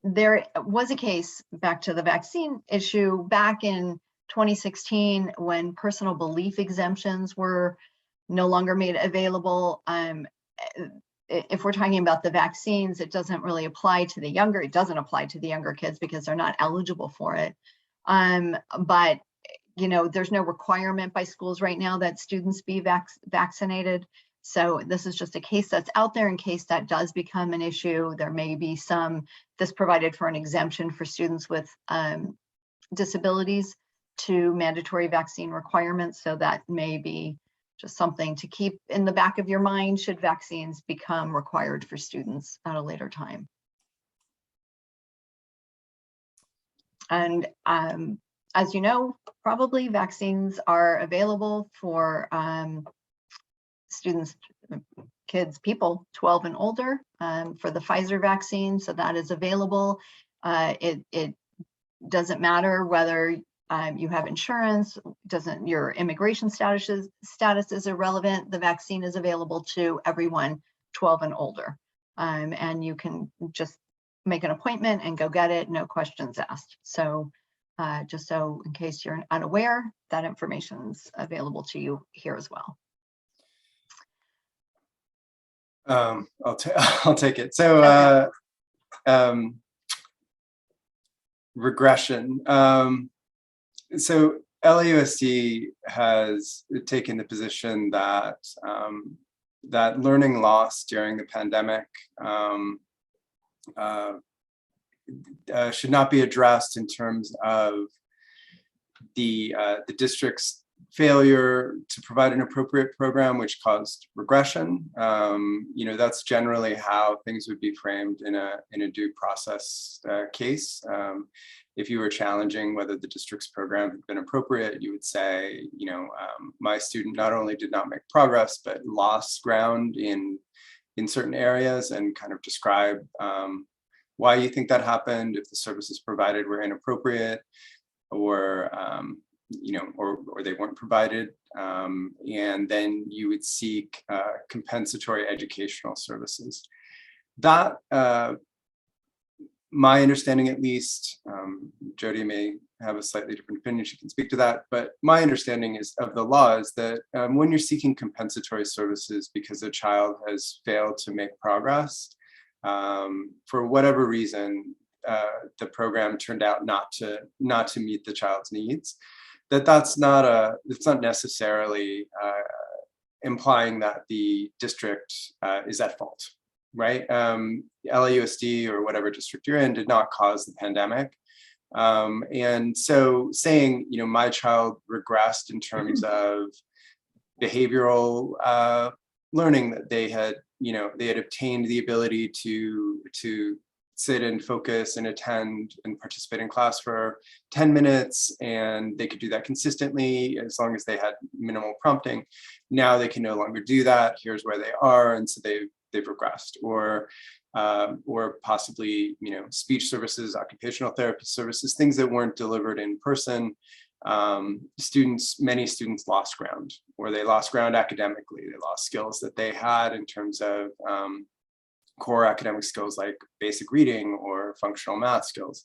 there was a case, back to the vaccine issue, back in 2016 when personal belief exemptions were no longer made available. If we're talking about the vaccines, it doesn't really apply to the younger, it doesn't apply to the younger kids because they're not eligible for it. But there's no requirement by schools right now that students be vaccinated. So this is just a case that's out there in case that does become an issue. There may be this provided for an exemption for students with disabilities to mandatory vaccine requirements. So that may be just something to keep in the back of your mind should vaccines become required for students at a later time. And as you know, probably vaccines are available for students, kids, people 12 and older for the Pfizer vaccine. So that is available. It doesn't matter whether you have insurance, your immigration status is irrelevant. The vaccine is available to everyone 12 and older. And you can just make an appointment and go get it, no questions asked. So just so in case you're unaware, that information is available to you here as well. I'll take it. So regression. So LAUSD has taken the position that that learning loss during the pandemic should not be addressed in terms of the district's failure to provide an appropriate program, which caused regression. That's generally how things would be framed in a due process case. If you were challenging whether the district's program had been appropriate, you would say, my student not only did not make progress, but lost ground in certain areas, and kind of describe why you think that happened, if the services provided were inappropriate, or or they weren't provided, and then you would seek compensatory educational services. That, my understanding at least, Jody may have a slightly different opinion, she can speak to that, but my understanding of the law is that when you're seeking compensatory services because a child has failed to make progress, for whatever reason, the program turned out not to meet the child's needs, it's not necessarily implying that the district is at fault, right? LAUSD or whatever district you're in did not cause the pandemic. And so saying, my child regressed in terms of behavioral learning, that they had obtained the ability to sit and focus and attend and participate in class for 10 minutes, and they could do that consistently as long as they had minimal prompting. Now they can no longer do that. Here's where they are, and so they've regressed. Or possibly, speech services, occupational therapy services, things that weren't delivered in person. Many students lost ground, or they lost ground academically. They lost skills that they had in terms of core academic skills like basic reading or functional math skills.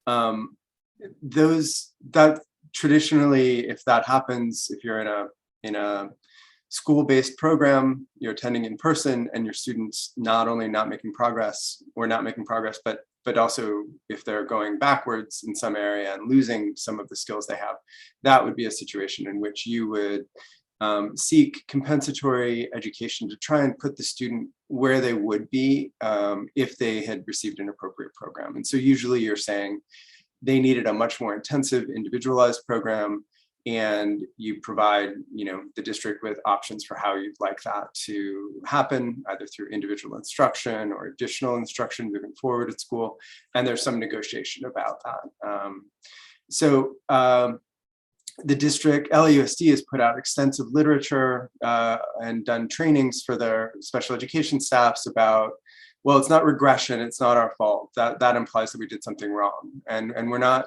That traditionally, if that happens, if you're in a school-based program, you're attending in person, and your students not only not making progress, but also if they're going backwards in some area and losing some of the skills they have, that would be a situation in which you would seek compensatory education to try and put the student where they would be if they had received an appropriate program. And so usually you're saying they needed a much more intensive individualized program. and you provide, the district with options for how you'd like that to happen, either through individual instruction or additional instruction moving forward at school. And there's some negotiation about that. The district, LAUSD, has put out extensive literature and done trainings for their special education staffs about, well, it's not regression, it's not our fault. That implies that we did something wrong. And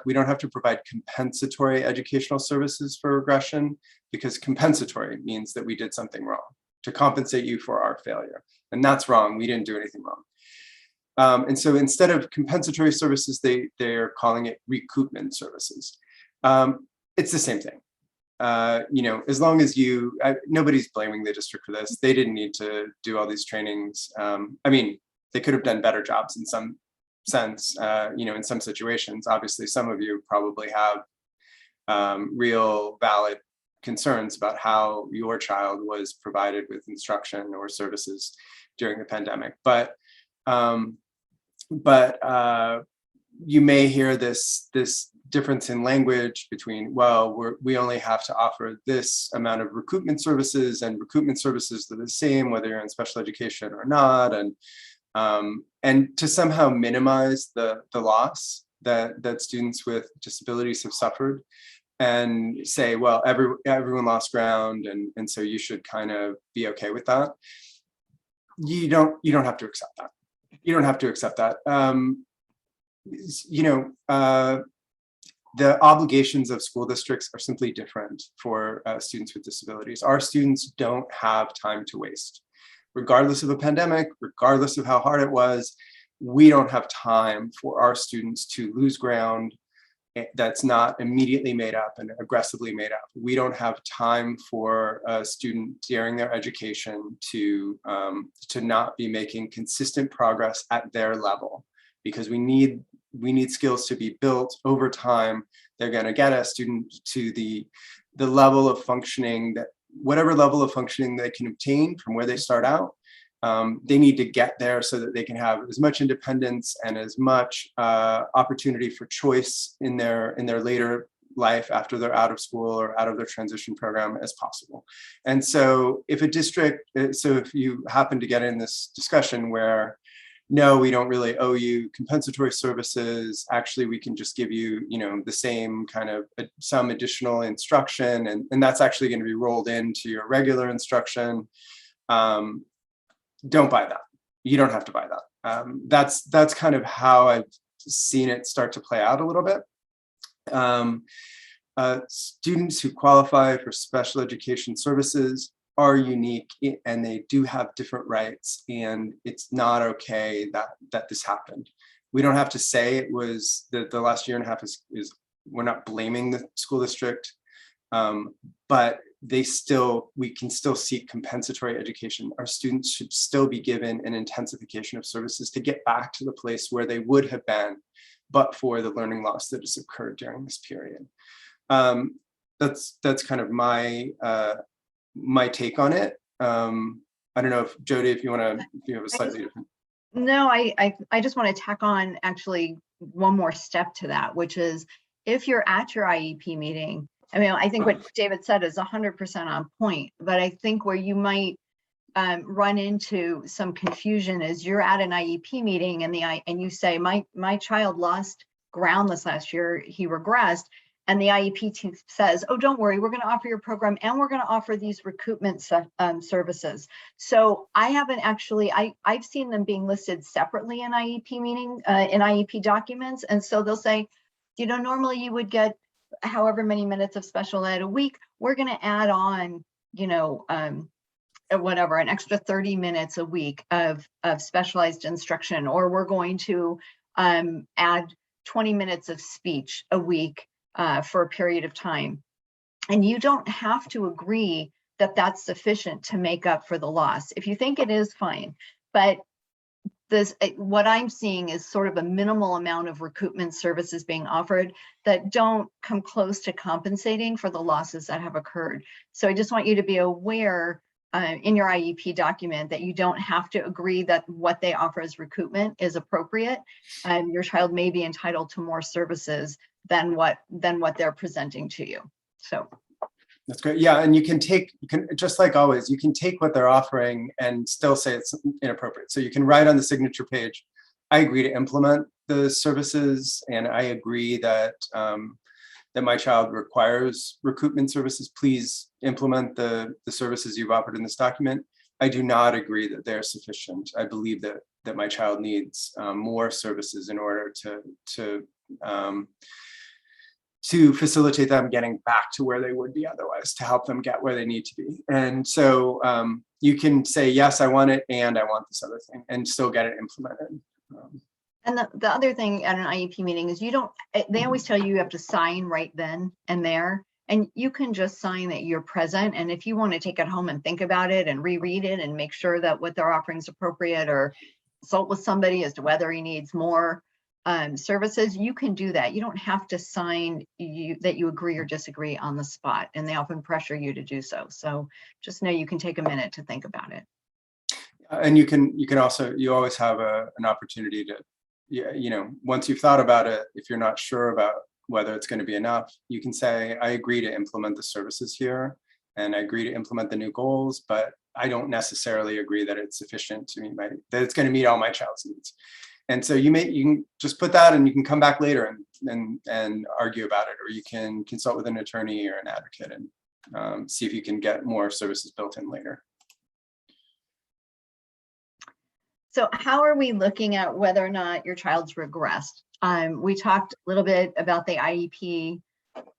we don't have to provide compensatory educational services for regression, because compensatory means that we did something wrong, to compensate you for our failure. And that's wrong, we didn't do anything wrong. And so instead of compensatory services, they're calling it recoupment services. It's the same thing. As long as nobody's blaming the district for this. They didn't need to do all these trainings. They could have done better jobs in some sense, in some situations. Obviously, some of you probably have real valid concerns about how your child was provided with instruction or services during the pandemic. But you may hear this difference in language between, well, we only have to offer this amount of recoupment services, and recoupment services are the same whether you're in special education or not, and to somehow minimize the loss that students with disabilities have suffered, and say, well, everyone lost ground, and so you should kind of be okay with that. You don't have to accept that. You don't have to accept that. The obligations of school districts are simply different for students with disabilities. Our students don't have time to waste. Regardless of a pandemic, regardless of how hard it was, we don't have time for our students to lose ground that's not immediately made up and aggressively made up. We don't have time for a student during their education to not be making consistent progress at their level, because we need skills to be built over time. They're going to get a student to the level of functioning, that whatever level of functioning they can obtain from where they start out. They need to get there so that they can have as much independence and as much opportunity for choice in their later life after they're out of school or out of their transition program as possible. And so if if you happen to get in this discussion where, no, we don't really owe you compensatory services, actually we can just give you, the same kind of some additional instruction, and that's actually going to be rolled into your regular instruction. Don't buy that. You don't have to buy that. That's kind of how I've seen it start to play out a little bit. Students who qualify for special education services are unique, and they do have different rights, and it's not okay that this happened. We don't have to say it was the last year and a half is we're not blaming the school district, but we can still seek compensatory education. Our students should still be given an intensification of services to get back to the place where they would have been, but for the learning loss that has occurred during this period. That's kind of my take on it. I don't know if Jody, if you have a slightly different. No, I just want to tack on actually one more step to that, which is if you're at your IEP meeting, I think what David said is 100% on point, but I think where you might run into some confusion is you're at an IEP meeting and you say, my child lost ground this last year, he regressed. And the IEP team says, oh, don't worry, we're going to offer your program and we're going to offer these recoupment services. So I haven't actually, I've seen them being listed separately in IEP meeting, in IEP documents. And so they'll say, normally you would get however many minutes of special ed a week. We're going to add on, whatever, an extra 30 minutes a week of specialized instruction, or we're going to add 20 minutes of speech a week for a period of time. And you don't have to agree that that's sufficient to make up for the loss. If you think it is, fine. But what I'm seeing is sort of a minimal amount of recoupment services being offered that don't come close to compensating for the losses that have occurred. So I just want you to be aware in your IEP document that you don't have to agree that what they offer as recoupment is appropriate. Your child may be entitled to more services than what they're presenting to you. So That's great. Yeah, and you can just like always, you can take what they're offering and still say it's inappropriate. So you can write on the signature page, I agree to implement the services, and I agree that that my child requires recoupment services. Please implement the services you've offered in this document. I do not agree that they're sufficient. I believe that my child needs more services in order to facilitate them getting back to where they would be otherwise, to help them get where they need to be. And so you can say, yes, I want it, and I want this other thing, and still get it implemented. And the other thing at an IEP meeting is they always tell you have to sign right then and there, and you can just sign that you're present. And if you want to take it home and think about it and reread it and make sure that what they're offering is appropriate, or consult with somebody as to whether he needs more services, you can do that. You don't have to sign that you agree or disagree on the spot, and they often pressure you to do so. So just know you can take a minute to think about it. And you can also, you always have an opportunity to, once you've thought about it, if you're not sure about whether it's going to be enough, you can say, I agree to implement the services here, and I agree to implement the new goals, but I don't necessarily agree that it's sufficient to meet that it's going to meet all my child's needs. And so you can just put that, and you can come back later and argue about it, or you can consult with an attorney or an advocate and see if you can get more services built in later. So how are we looking at whether or not your child's regressed? We talked a little bit about the IEP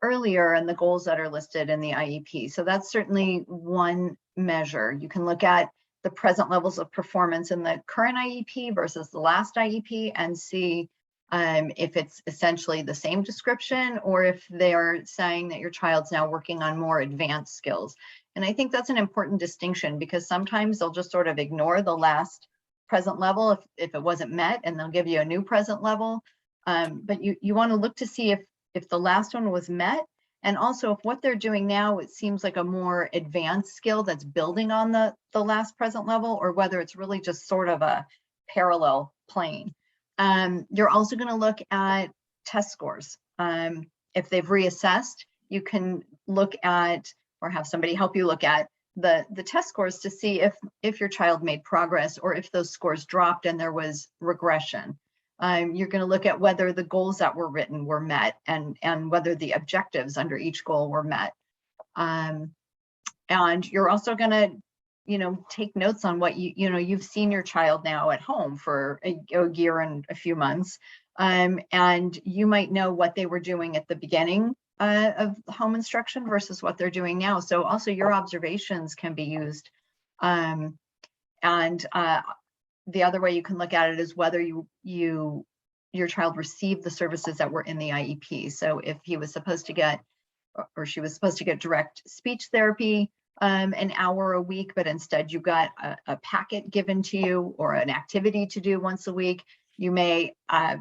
earlier and the goals that are listed in the IEP. So that's certainly one measure. You can look at the present levels of performance in the current IEP versus the last IEP and see if it's essentially the same description, or if they are saying that your child's now working on more advanced skills. And I think that's an important distinction, because sometimes they'll just sort of ignore the last present level if it wasn't met, and they'll give you a new present level. But you want to look to see if the last one was met, and also if what they're doing now, it seems like a more advanced skill that's building on the last present level, or whether it's really just sort of a parallel plane. You're also going to look at test scores. If they've reassessed, you can look at, or have somebody help you look at the test scores to see if your child made progress, or if those scores dropped and there was regression. You're going to look at whether the goals that were written were met, and whether the objectives under each goal were met. And you're also going to, take notes on what you've seen your child now at home for a year and a few months. And you might know what they were doing at the beginning of home instruction versus what they're doing now. So also your observations can be used. And the other way you can look at it is whether your child received the services that were in the IEP. So if he was supposed to get, or she was supposed to get direct speech therapy an hour a week, but instead you got a packet given to you, or an activity to do once a week, you may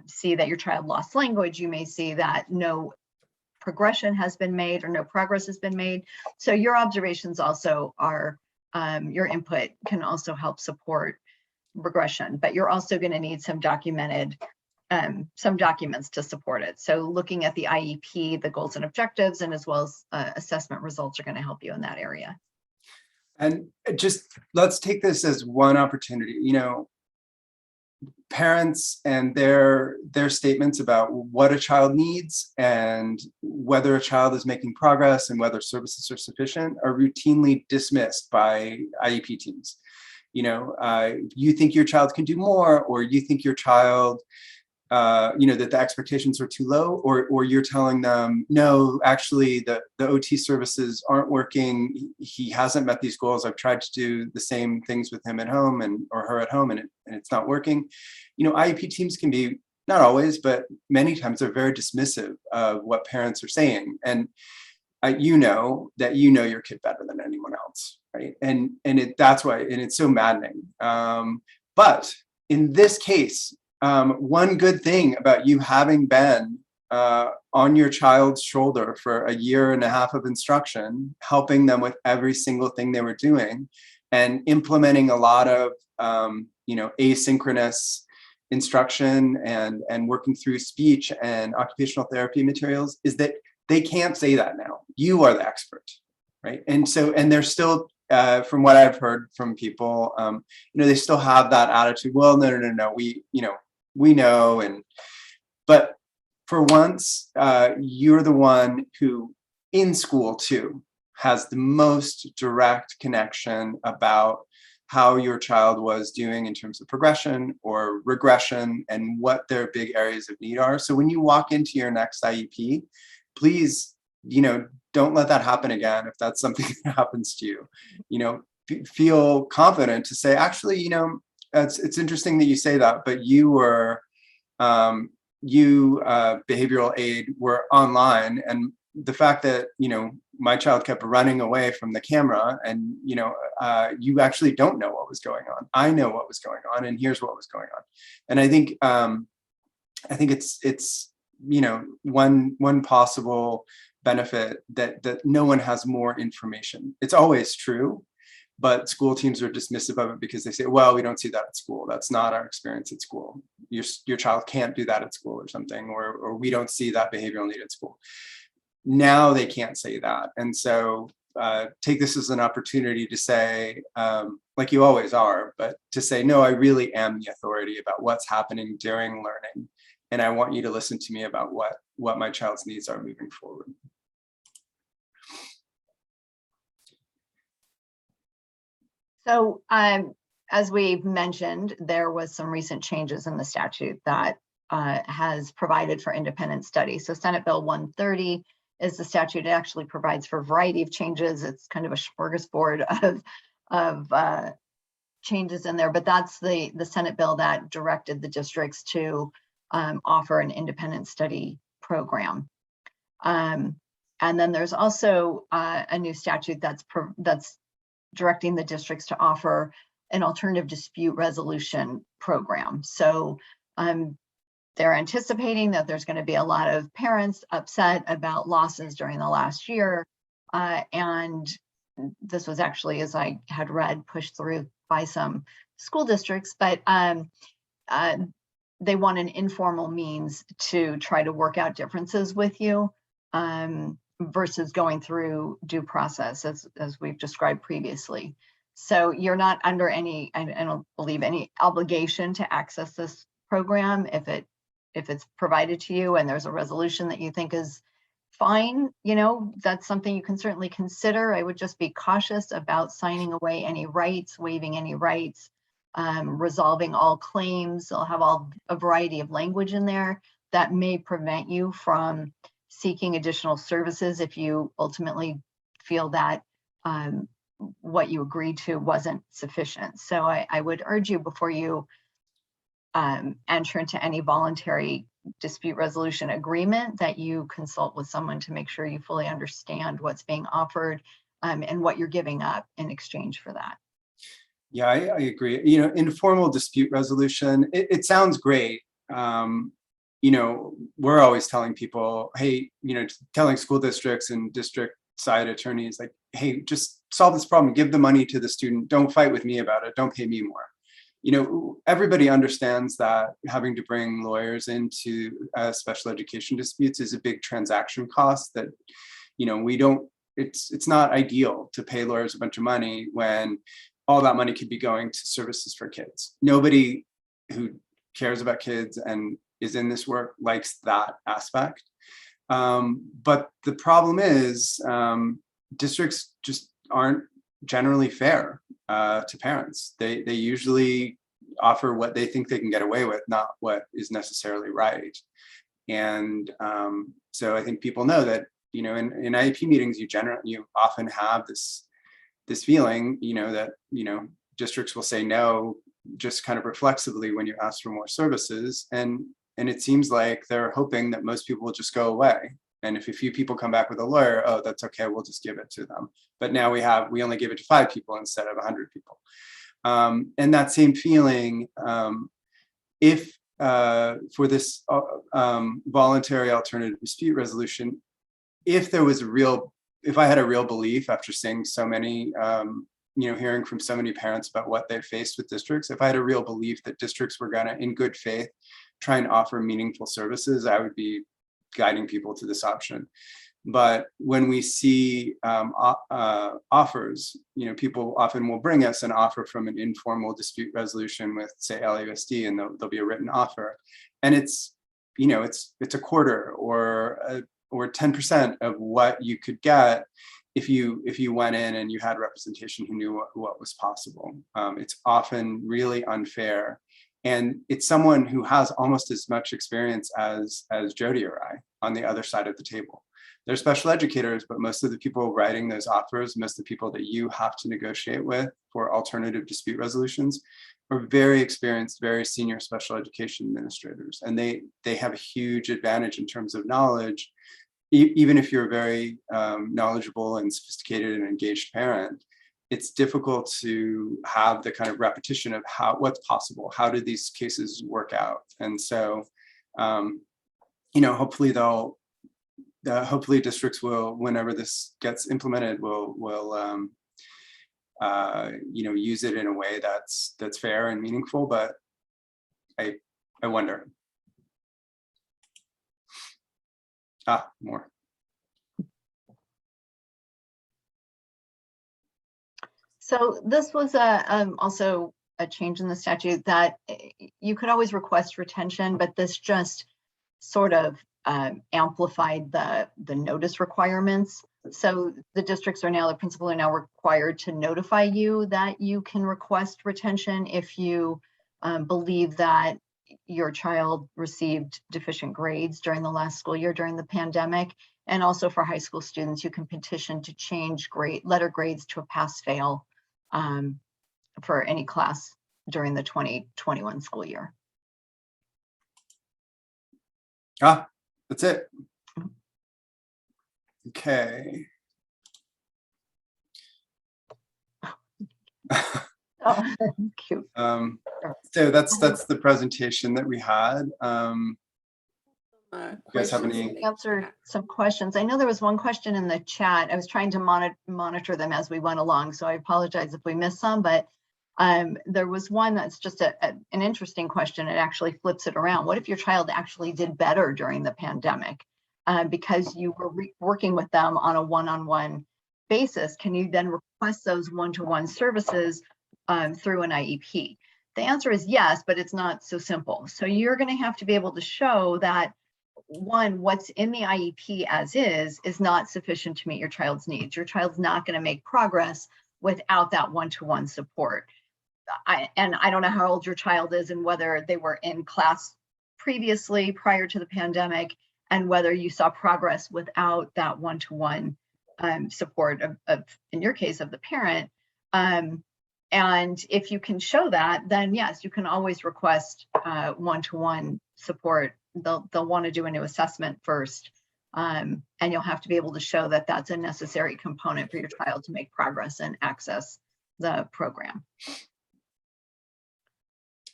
see that your child lost language. You may see that no progression has been made, or no progress has been made. So your observations also are, your input can also help support regression, but you're also going to need some documents to support it. So looking at the IEP, the goals and objectives, and as well as assessment results are going to help you in that area. And just let's take this as one opportunity. Parents and their statements about what a child needs and whether a child is making progress and whether services are sufficient are routinely dismissed by IEP teams. You think your child can do more, or you think your child, that the expectations are too low, or you're telling them, no, actually the OT services aren't working. He hasn't met these goals. I've tried to do the same things with him at home or her at home, and it's not working. IEP teams can be, not always, but many times they're very dismissive of what parents are saying. And that you know your kid better than anyone else, right? And that's why, and it's so maddening. But in this case, one good thing about you having been on your child's shoulder for a year and a half of instruction, helping them with every single thing they were doing, and implementing a lot of asynchronous instruction and working through speech and occupational therapy materials, is that they can't say that now. You are the expert. right? And so, and they're still, from what I've heard from people, they still have that attitude. Well, no, we know, but for once, you're the one who, in school too, has the most direct connection about how your child was doing in terms of progression or regression and what their big areas of need are. So when you walk into your next IEP, please, don't let that happen again. If that's something that happens to you, feel confident to say, actually, it's interesting that you say that, but you were, behavioral aid, were online, and the fact that my child kept running away from the camera, and you actually don't know what was going on. I know what was going on, and here's what was going on. And I think it's one possible benefit that no one has more information. It's always true, but school teams are dismissive of it because they say, well, we don't see that at school. That's not our experience at school. Your child can't do that at school or something, or we don't see that behavioral need at school. Now they can't say that. And so take this as an opportunity to say, like you always are, but to say, no, I really am the authority about what's happening during learning. And I want you to listen to me about what my child's needs are moving forward. So as we've mentioned, there was some recent changes in the statute that has provided for independent study. So Senate Bill 130 is the statute. It actually provides for a variety of changes. It's kind of a smorgasbord of changes in there, but that's the Senate bill that directed the districts to offer an independent study program. And then there's also a new statute that's directing the districts to offer an alternative dispute resolution program. So they're anticipating that there's going to be a lot of parents upset about losses during the last year. And this was actually, as I had read, pushed through by some school districts, but they want an informal means to try to work out differences with you versus going through due process, as we've described previously. So you're not under any, I don't believe, any obligation to access this program if it's provided to you and there's a resolution that you think is fine, that's something you can certainly consider. I would just be cautious about signing away any rights, waiving any rights, resolving all claims. They'll have a variety of language in there that may prevent you from seeking additional services if you ultimately feel that what you agreed to wasn't sufficient. So I would urge you, before you enter into any voluntary dispute resolution agreement, that you consult with someone to make sure you fully understand what's being offered and what you're giving up in exchange for that. Yeah, I agree. Informal dispute resolution, it sounds great. We're always telling people, hey, telling school districts and district side attorneys, like, hey, just solve this problem, give the money to the student, don't fight with me about it, don't pay me more. Everybody understands that having to bring lawyers into special education disputes is a big transaction cost that, it's not ideal to pay lawyers a bunch of money when all that money could be going to services for kids. Nobody who cares about kids and is in this work likes that aspect. But the problem is districts just aren't generally fair to parents. They usually offer what they think they can get away with, not what is necessarily right. And so I think people know that, in IEP meetings, you often have this feeling, that, districts will say no, just kind of reflexively when you ask for more services. And it seems like they're hoping that most people will just go away. And if a few people come back with a lawyer, oh, that's okay, we'll just give it to them. But now we only give it to 5 people instead of 100 people. And that same feeling, if for this voluntary alternative dispute resolution, if I had a real belief after seeing so many, hearing from so many parents about what they faced with districts, if I had a real belief that districts were gonna, in good faith, try and offer meaningful services, I would be guiding people to this option. But when we see offers, people often will bring us an offer from an informal dispute resolution with, say, LAUSD, and there'll be a written offer, and it's a quarter or 10% of what you could get if you went in and you had representation who knew what was possible. It's often really unfair. And it's someone who has almost as much experience as Jody or I on the other side of the table. They're special educators, but most of the people writing those offers, most of the people that you have to negotiate with for alternative dispute resolutions are very experienced, very senior special education administrators. And they have a huge advantage in terms of knowledge. Even if you're a very knowledgeable and sophisticated and engaged parent, it's difficult to have the kind of repetition of what's possible. How did these cases work out? And so, hopefully hopefully districts will, whenever this gets implemented, will use it in a way that's fair and meaningful. But I wonder. More. So this was also a change in the statute that you could always request retention, but this just sort of amplified the notice requirements. So the principal are now required to notify you that you can request retention if you believe that your child received deficient grades during the last school year during the pandemic. And also for high school students, you can petition to change letter grades to a pass-fail for any class during the 2021 school year. That's it. Okay. Oh, cute. So that's the presentation that we had. You guys have any? Answer some questions. I know there was one question in the chat. I was trying to monitor them as we went along, so I apologize if we missed some, but there was one that's just an interesting question. It actually flips it around. What if your child actually did better during the pandemic because you were working with them on a one-on-one basis? Can you then request those one-to-one services through an IEP? The answer is yes, but it's not so simple. So you're going to have to be able to show that, one, what's in the IEP as is not sufficient to meet your child's needs. Your child's not going to make progress without that one-to-one support. I don't know how old your child is and whether they were in class previously prior to the pandemic and whether you saw progress without that one-to-one support of, in your case, of the parent. And if you can show that, then yes, you can always request one-to-one support. They'll want to do a new assessment first. And you'll have to be able to show that that's a necessary component for your child to make progress and access the program.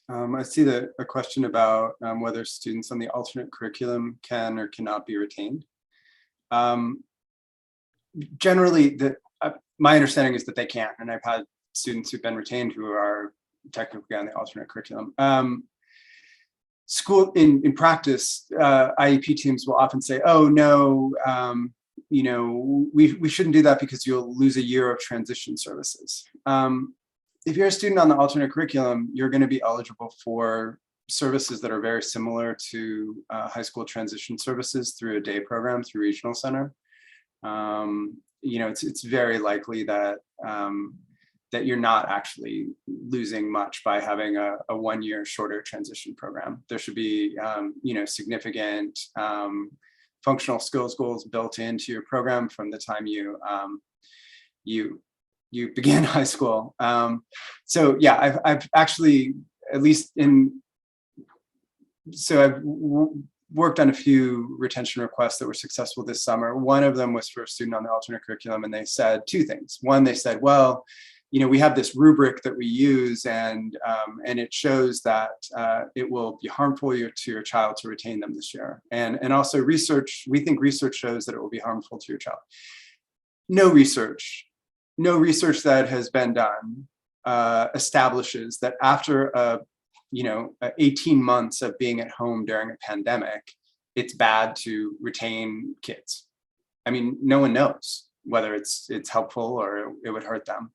I see a question about whether students on the alternate curriculum can or cannot be retained. Generally, my understanding is that they can, and I've had students who've been retained who are technically on the alternate curriculum. School in practice, IEP teams will often say, "Oh no, we shouldn't do that because you'll lose a year of transition services." If you're a student on the alternate curriculum, you're going to be eligible for services that are very similar to high school transition services through a day program through Regional Center. It's very likely that that you're not actually losing much by having a 1 year shorter transition program. There should be significant functional skills goals built into your program from the time you begin high school. So yeah, I've actually, at least I've worked on a few retention requests that were successful this summer. One of them was for a student on the alternate curriculum, and they said two things. One, they said, well, we have this rubric that we use, and it shows that it will be harmful to your child to retain them this year. And also we think research shows that it will be harmful to your child. No research that has been done establishes that after 18 months of being at home during a pandemic, it's bad to retain kids. I mean, no one knows whether it's helpful or it would hurt them.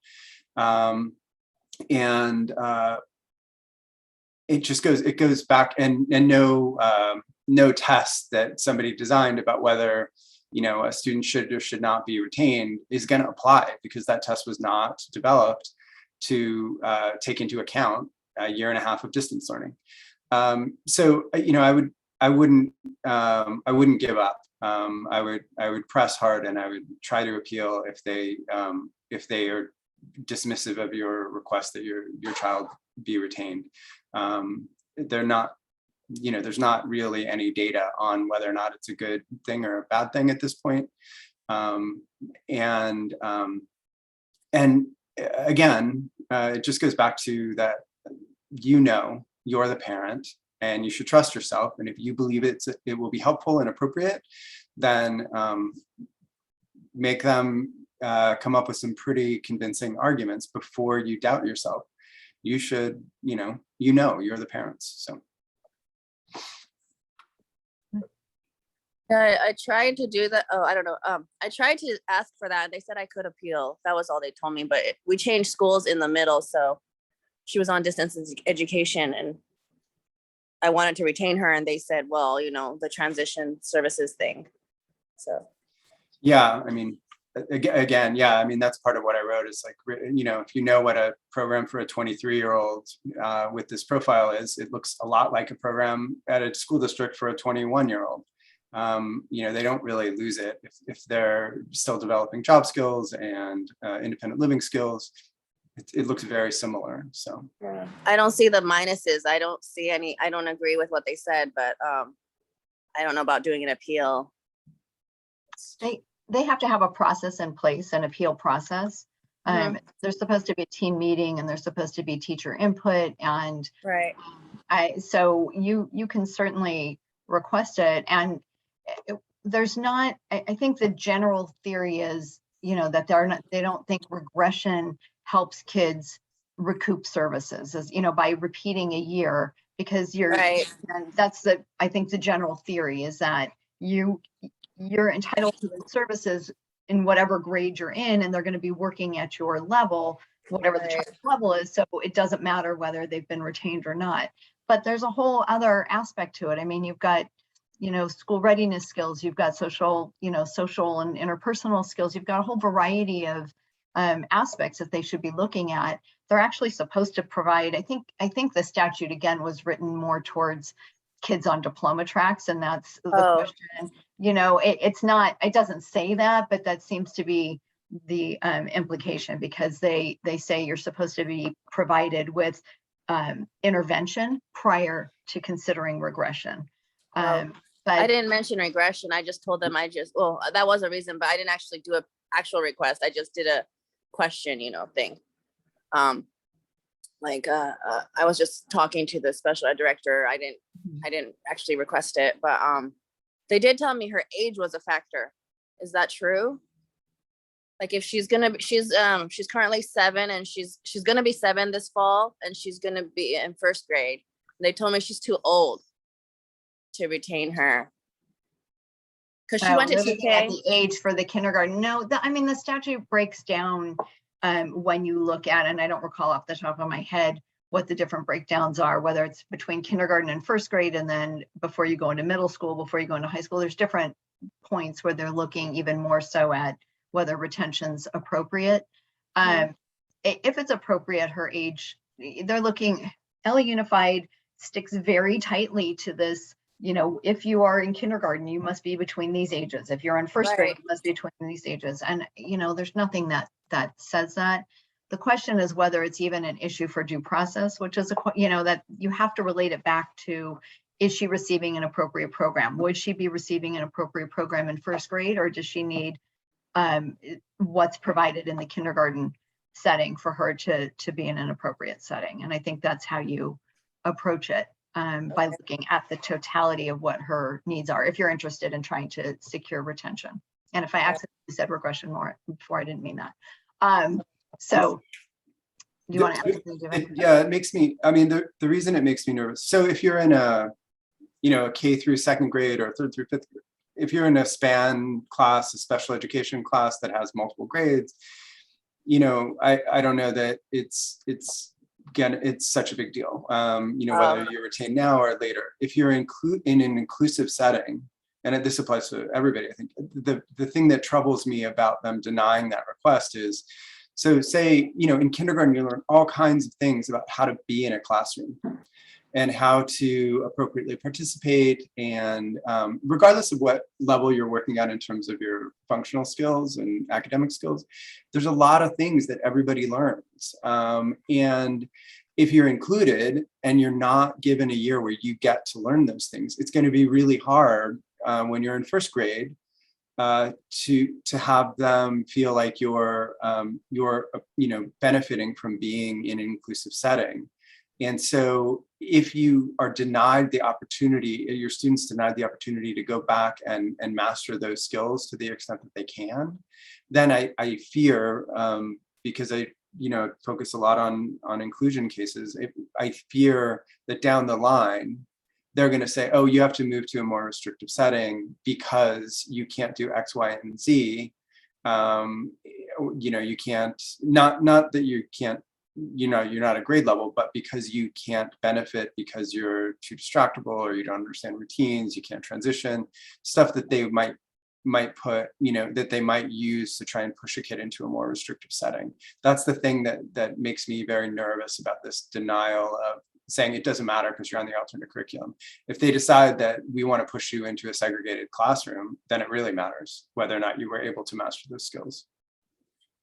It goes back, and no test that somebody designed about whether, you know, a student should or should not be retained is going to apply, because that test was not developed to take into account a year and a half of distance learning. So, you know, I wouldn't give up. I would press hard, and I would try to appeal if they are dismissive of your request that your child be retained. They're not, you know, there's not really any data on whether or not it's a good thing or a bad thing at this point. And again, it just goes back to that, you know, you're the parent and you should trust yourself. And if you believe it will be helpful and appropriate, then make them come up with some pretty convincing arguments before you doubt yourself. You should, you know, you're the parents. So. I tried to do that. Oh, I don't know. I tried to ask for that. They said I could appeal. That was all they told me, but we changed schools in the middle. So she was on distance education and I wanted to retain her. And they said, well, you know, the transition services thing. So. Yeah, I mean, again, yeah, I mean, that's part of what I wrote is like, you know, if you know what a program for a 23-year-old with this profile is, it looks a lot like a program at a school district for a 21-year-old. You know, they don't really lose it if they're still developing job skills and independent living skills. It looks very similar. So yeah. I don't see the minuses. I don't see any. I don't agree with what they said, but I don't know about doing an appeal. They have to have a process in place, an appeal process. There's supposed to be a team meeting and there's supposed to be teacher input, and right. So you can certainly request it, and there's not, I think the general theory is, you know, that they don't think regression helps kids recoup services, as you know, by repeating a year, because you're right. And that's I think the general theory is that you're entitled to the services in whatever grade you're in, and they're going to be working at your level, whatever the child's level is. So it doesn't matter whether they've been retained or not. But there's a whole other aspect to it. I mean, you've got, you know, school readiness skills, you've got social and interpersonal skills, you've got a whole variety of aspects that they should be looking at. They're actually supposed to provide, I think the statute again was written more towards kids on diploma tracks, and that's the question. You know, it's not, it doesn't say that, but that seems to be the implication, because they say you're supposed to be provided with intervention prior to considering regression. But I didn't mention regression. I just told them that was a reason, but I didn't actually do an actual request. I just did a question, you know, thing. I was just talking to the special ed director. I didn't actually request it, but they did tell me her age was a factor. Is that true? Like if she's currently 7 and she's gonna be 7 this fall, and she's gonna be in 1st grade. They told me she's too old to retain her because she went to TK. At the age for the kindergarten. No, I mean, the statute breaks down when you look at, and I don't recall off the top of my head what the different breakdowns are, whether it's between kindergarten and 1st grade, and then before you go into middle school, before you go into high school. There's different points where they're looking even more so at whether retention's appropriate. If it's appropriate, her age, they're looking, LA Unified sticks very tightly to this. You know, if you are in kindergarten, you must be between these ages. If you're in 1st grade, you must be between these ages. And, you know, there's nothing that says that. The question is whether it's even an issue for due process, which is, that you have to relate it back to, is she receiving an appropriate program? Would she be receiving an appropriate program in 1st grade, or does she need what's provided in the kindergarten setting for her to be in an appropriate setting? And I think that's how you approach it. By looking at the totality of what her needs are, if you're interested in trying to secure retention. And if I accidentally said regression more before, I didn't mean that. So do you want to add something? Yeah, it makes me, I mean, the reason it makes me nervous. So if you're in a K through 2nd grade or 3rd through 5th grade, if you're in a SPAN class, a special education class that has multiple grades, I don't know that it's such a big deal. Whether you're retained now or later. If you're in an inclusive setting, and this applies to everybody, I think the thing that troubles me about them denying that request is, so say, in kindergarten, you learn all kinds of things about how to be in a classroom and how to appropriately participate. And regardless of what level you're working at in terms of your functional skills and academic skills, there's a lot of things that everybody learns. And if you're included and you're not given a year where you get to learn those things, it's going to be really hard when you're in first grade to have them feel like you're benefiting from being in an inclusive setting. And so if you are denied the opportunity, your students denied the opportunity to go back and master those skills to the extent that they can, then I fear, because I focus a lot on inclusion cases, I fear that down the line, they're going to say, oh, you have to move to a more restrictive setting because you can't do X, Y, and Z. You can't, not that you can't, you're not at grade level, but because you can't benefit because you're too distractible or you don't understand routines, you can't transition, stuff that they might put, that they might use to try and push a kid into a more restrictive setting. That's the thing that makes me very nervous about this denial of saying it doesn't matter because you're on the alternate curriculum. If they decide that we want to push you into a segregated classroom, then it really matters whether or not you were able to master those skills.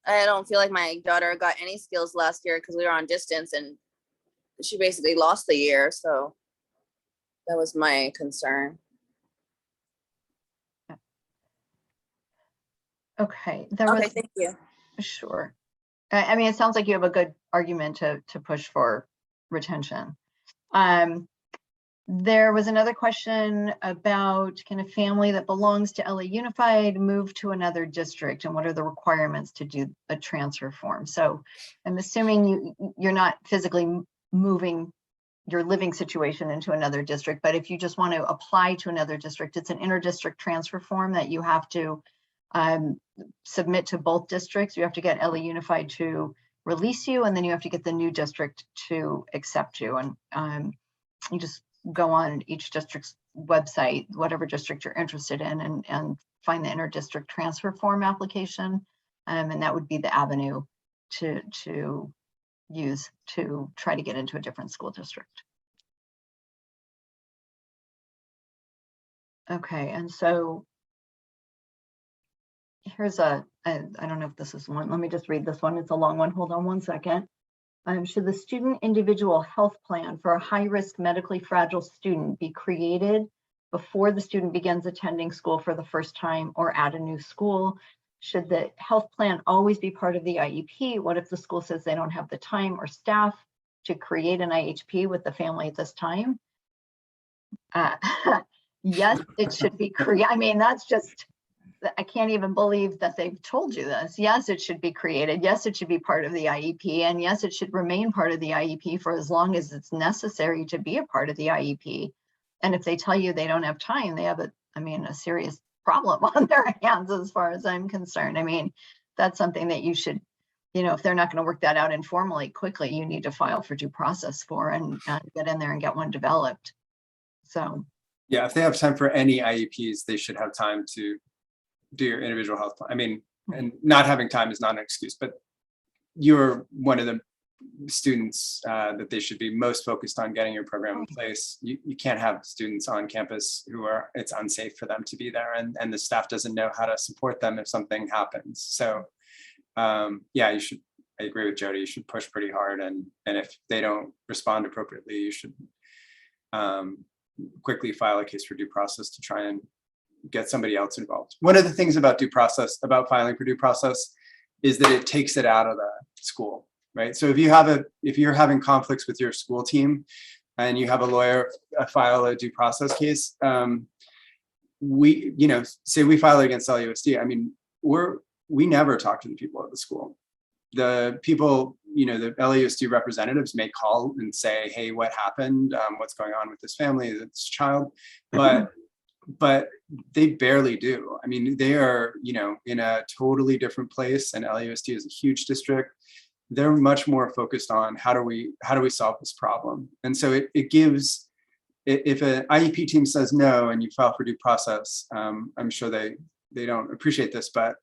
I don't feel like my daughter got any skills last year because we were on distance and she basically lost the year. So that was my concern. Okay. Okay, thank you. Sure. I mean, it sounds like you have a good argument to push for retention. There was another question about, can a family that belongs to LA Unified move to another district, and what are the requirements to do a transfer form? So I'm assuming you're not physically moving your living situation into another district, but if you just want to apply to another district, it's an inter-district transfer form that you have to submit to both districts. You have to get LA Unified to release you, and then you have to get the new district to accept you. And you just go on each district's website, whatever district you're interested in, and find the inter-district transfer form application. And that would be the avenue to use to try to get into a different school district. Okay, and so here's I don't know if this is one. Let me just read this one. It's a long one. Hold on one second. Should the student individual health plan for a high-risk medically fragile student be created before the student begins attending school for the first time or at a new school? Should the health plan always be part of the IEP? What if the school says they don't have the time or staff to create an IHP with the family at this time? Yes, it should be created. I mean, that's just, I can't even believe that they've told you this. Yes, it should be created. Yes, it should be part of the IEP. And yes, it should remain part of the IEP for as long as it's necessary to be a part of the IEP. And if they tell you they don't have time, they have a serious problem on their hands as far as I'm concerned. I mean, that's something that you should, if they're not going to work that out informally quickly, you need to file for due process for and get in there and get one developed. So. Yeah, if they have time for any IEPs, they should have time to do your individual health plan. I mean, and not having time is not an excuse, but you're one of the students that they should be most focused on getting your program in place. You can't have students on campus it's unsafe for them to be there, and the staff doesn't know how to support them if something happens. So yeah, you should, I agree with Jody, you should push pretty hard, and if they don't respond appropriately, you should quickly file a case for due process to try and get somebody else involved. One of the things about due process, about filing for due process, is that it takes it out of the school, right? So if you're having conflicts with your school team and you have a lawyer file a due process case, say we file it against LUSD, I mean, we never talk to the people at the school. The people, the LAUSD representatives may call and say, hey, what happened? What's going on with this family, this child? But but they barely do. I mean, they are, you know, in a totally different place, and LAUSD is a huge district. They're much more focused on how do we solve this problem. And so it gives, if an IEP team says no and you file for due process, I'm sure they don't appreciate this, but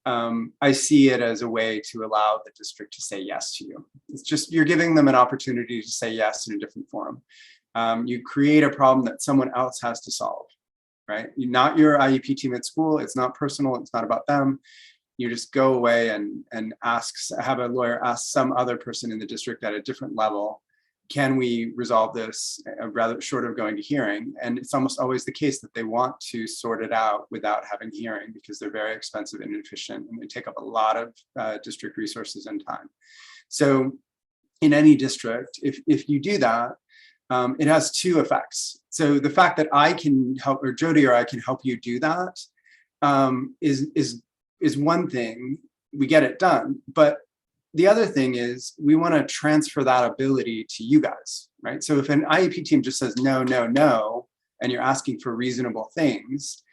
I see it as a way to allow the district to say yes to you. It's just, you're giving them an opportunity to say yes in a different form. You create a problem that someone else has to solve, right? You're not your IEP team at school. It's not personal. It's not about them. You just go away and have a lawyer ask some other person in the district at a different level, can we resolve this rather short of going to hearing? And it's almost always the case that they want to sort it out without having hearing, because they're very expensive and inefficient, and they take up a lot of district resources and time. So in any district, if you do that, it has two effects. So the fact that I can help, or Jody or I can help you do that, is one thing. We get it done. But the other thing is we want to transfer that ability to you guys, right? So if an IEP team just says no, no, no, and you're asking for reasonable things,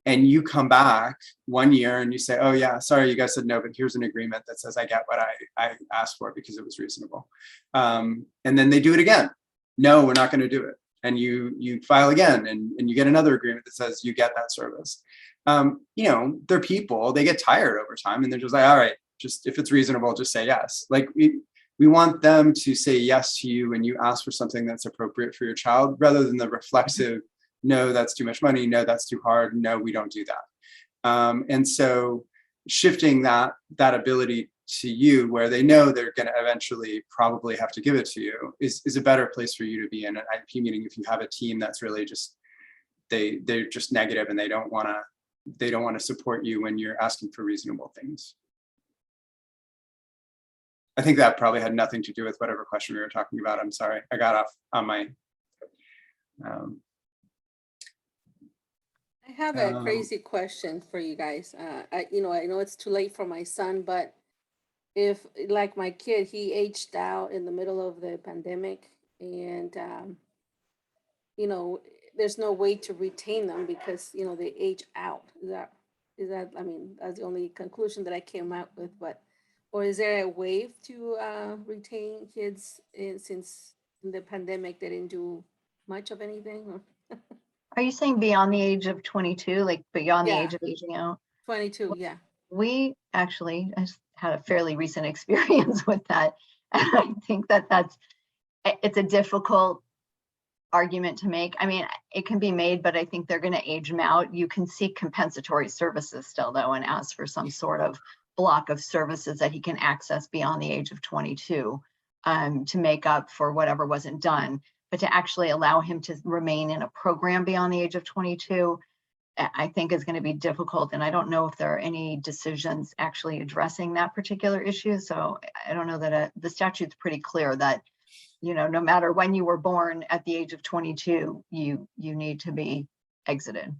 and you come back 1 year and you say, oh yeah, sorry, you guys said no, but here's an agreement that says I get what I asked for because it was reasonable. And then they do it again. No, we're not going to do it. And you file again, and you get another agreement that says you get that service. You know, they're people, they get tired over time, and they're just like, all right, just if it's reasonable, just say yes. Like we want them to say yes to you when you ask for something that's appropriate for your child, rather than the reflexive, no, that's too much money, no, that's too hard, no, we don't do that. And so shifting that ability to you, where they know they're going to eventually probably have to give it to you, is a better place for you to be in an IEP meeting. If you have a team that's really just, they're just negative and they don't want to support you when you're asking for reasonable things. I think that probably had nothing to do with whatever question we were talking about. I'm sorry, I got off on my. I have a crazy question for you guys. I know it's too late for my son, but if, like my kid, he aged out in the middle of the pandemic, and there's no way to retain them because they age out. Is that I mean, that's the only conclusion that I came out with. But or is there a way to retain kids since in the pandemic they didn't do much of anything? Are you saying beyond the age of 22, like beyond the Yeah. age of aging out? 22, yeah. We actually, I just had a fairly recent experience with that. And I think it's a difficult argument to make. I mean, it can be made, but I think they're going to age them out. You can seek compensatory services still, though, and ask for some sort of block of services that he can access beyond the age of 22 to make up for whatever wasn't done. But to actually allow him to remain in a program beyond the age of 22, I think is going to be difficult. And I don't know if there are any decisions actually addressing that particular issue. So I don't know that the statute's pretty clear that, no matter when you were born at the age of 22, you need to be exited.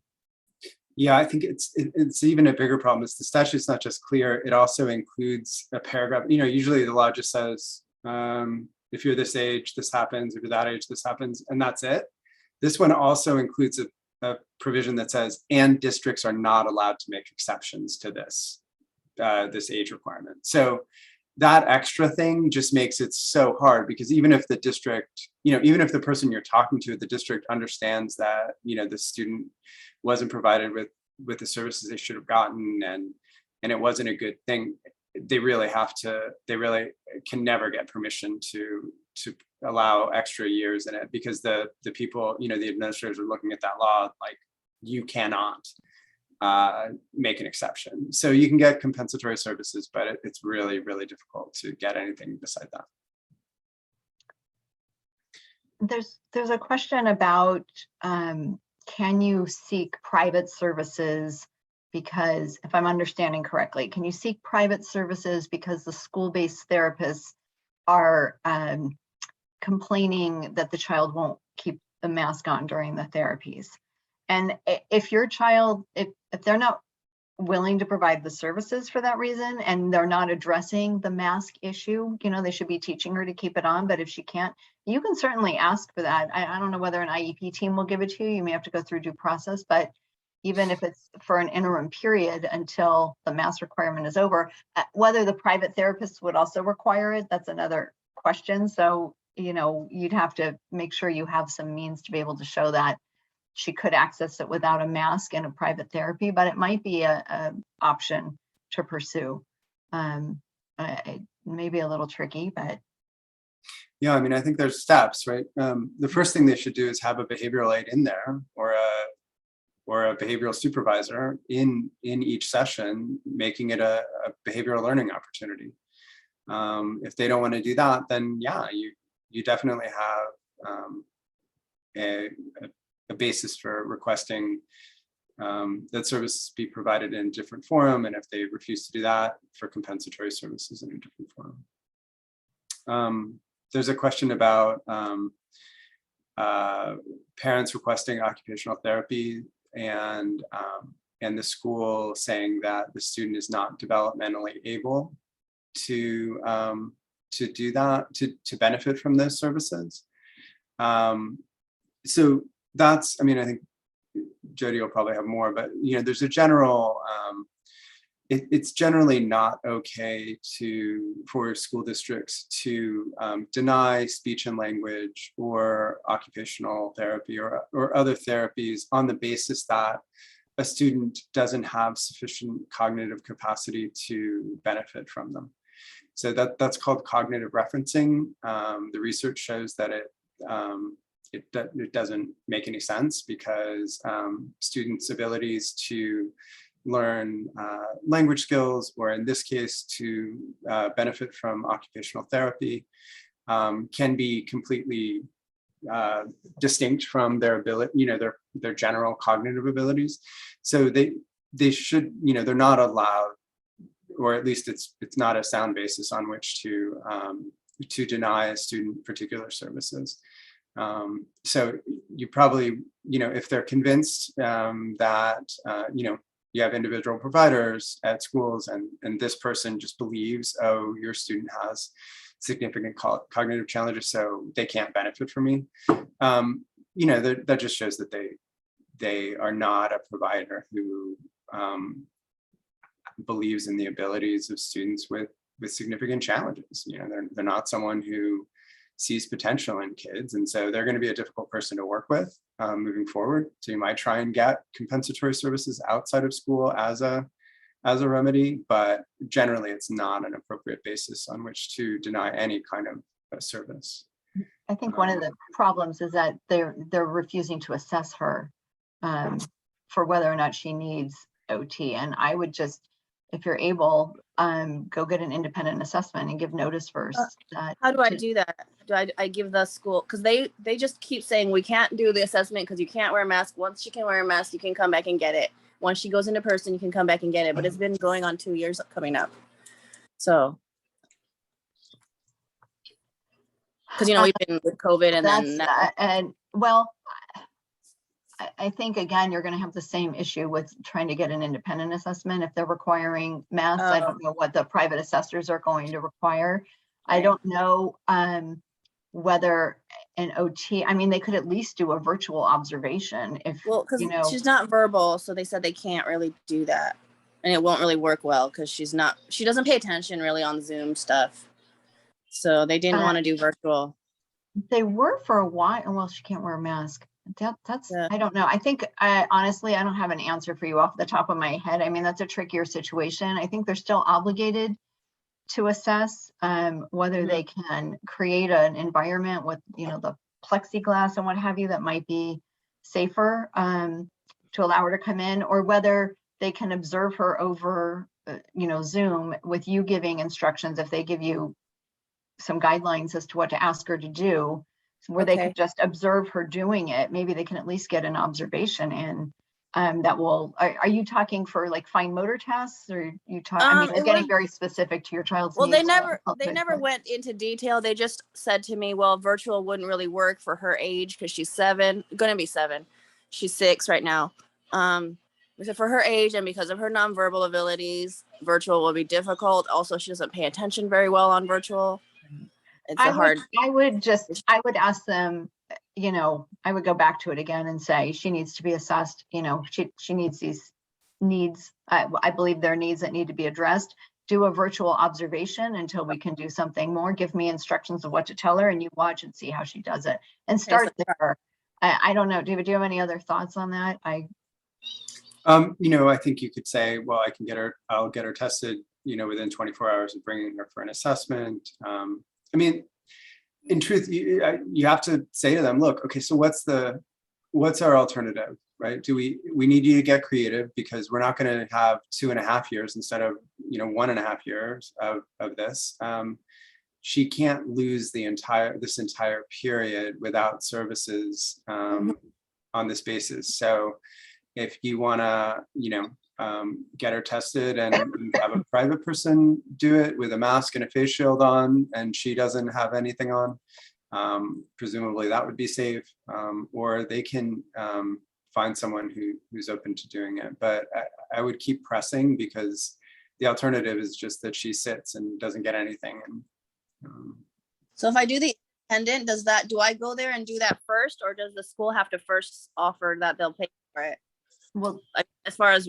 Yeah, I think it's even a bigger problem. Is the statute's not just clear, it also includes a paragraph. Usually the law just says, if you're this age, this happens, if you're that age, this happens, and that's it. This one also includes a provision that says, and districts are not allowed to make exceptions to this age requirement. So that extra thing just makes it so hard, because even if the district, even if the person you're talking to at the district understands that, the student wasn't provided with the services they should have gotten, and it wasn't a good thing, they really can never get permission to allow extra years in it, because the people, the administrators are looking at that law like, you cannot make an exception. So you can get compensatory services, but it's really, really difficult to get anything beside that. There's a question about, can you seek private services? Because if I'm understanding correctly, can you seek private services because the school-based therapists are complaining that the child won't keep the mask on during the therapies? And if your child, if they're not willing to provide the services for that reason, and they're not addressing the mask issue, they should be teaching her to keep it on. But if she can't, you can certainly ask for that. I don't know whether an IEP team will give it to you. You may have to go through due process, but even if it's for an interim period until the mask requirement is over, whether the private therapists would also require it, that's another question. So, you'd have to make sure you have some means to be able to show that she could access it without a mask in a private therapy, but it might be a option to pursue. It may be a little tricky, but. Yeah, I mean, I think there's steps, right? The first thing they should do is have a behavioral aide in there, or a behavioral supervisor in each session, making it a behavioral learning opportunity. If they don't want to do that, then yeah, you definitely have a basis for requesting that services be provided in a different forum, and if they refuse to do that, for compensatory services in a different forum. There's a question about parents requesting occupational therapy, and the school saying that the student is not developmentally able to do that, to benefit from those services. So that's, I mean, I think Jody will probably have more, but there's a general, it's generally not okay for school districts to deny speech and language or occupational therapy or other therapies on the basis that a student doesn't have sufficient cognitive capacity to benefit from them. So that's called cognitive referencing. The research shows that it doesn't make any sense, because students' abilities to learn language skills, or in this case, to benefit from occupational therapy, can be completely distinct from their ability, their general cognitive abilities. So they should, they're not allowed, or at least it's not a sound basis on which to deny a student particular services. So you probably, if they're convinced that, you have individual providers at schools, and this person just believes, oh, your student has significant cognitive challenges, so they can't benefit from me. That just shows that they are not a provider who believes in the abilities of students with significant challenges. They're not someone who sees potential in kids, and so they're going to be a difficult person to work with moving forward. So you might try and get compensatory services outside of school as a remedy, but generally it's not an appropriate basis on which to deny any kind of a service. I think one of the problems is that they're refusing to assess her for whether or not she needs OT. And I would just, if you're able, go get an independent assessment and give notice first. How do I do that? Do I give the school, because they just keep saying we can't do the assessment because you can't wear a mask. Once she can wear a mask, you can come back and get it. Once she goes into person, you can come back and get it. But it's been going on 2 years coming up. So, because we've been with COVID, and I think, again, you're going to have the same issue with trying to get an independent assessment. If they're requiring masks, I don't know what the private assessors are going to require. Right. I don't know whether an OT, I mean, they could at least do a virtual observation if, because she's not verbal, so they said they can't really do that, and it won't really work well because she doesn't pay attention really on Zoom stuff, so they didn't want to do virtual. They were for a while. Well, she can't wear a mask. That's I don't know. I think honestly, I don't have an answer for you off the top of my head. I mean, that's a trickier situation. I think they're still obligated to assess whether they can create an environment with, the plexiglass and what have you that might be safer to allow her to come in, or whether they can observe her over, Zoom with you giving instructions if they give you some guidelines as to what to ask her to do, where they could just observe her doing it. Maybe they can at least get an observation in. That will, are you talking for like fine motor tests, or you talk, I mean, they're getting very specific to your child's needs. Well, they never went into detail. They just said to me, well, virtual wouldn't really work for her age because she's going to be 7. She's 6 right now. We said for her age and because of her nonverbal abilities, virtual will be difficult. Also, she doesn't pay attention very well on virtual. It's a hard. I would ask them, I would go back to it again and say, she needs to be assessed, she needs these needs. I believe there are needs that need to be addressed. Do a virtual observation until we can do something more. Give me instructions of what to tell her and you watch and see how she does it and start there. I don't know, David, do you have any other thoughts on that? I think you could say, well, I'll get her tested, within 24 hours of bringing her for an assessment. In truth, you have to say to them, look, okay, so what's our alternative, right? We need you to get creative because we're not going to have 2.5 years instead of, 1.5 years of this. She can't lose this entire period without services on this basis. So if you want to, get her tested and have a private person do it with a mask and a face shield on, and she doesn't have anything on, presumably that would be safe, or they can find someone who's open to doing it. But I would keep pressing because the alternative is just that she sits and doesn't get anything. And so if I do the independent, do I go there and do that first, or does the school have to first offer that they'll pay for it? Well, like as far as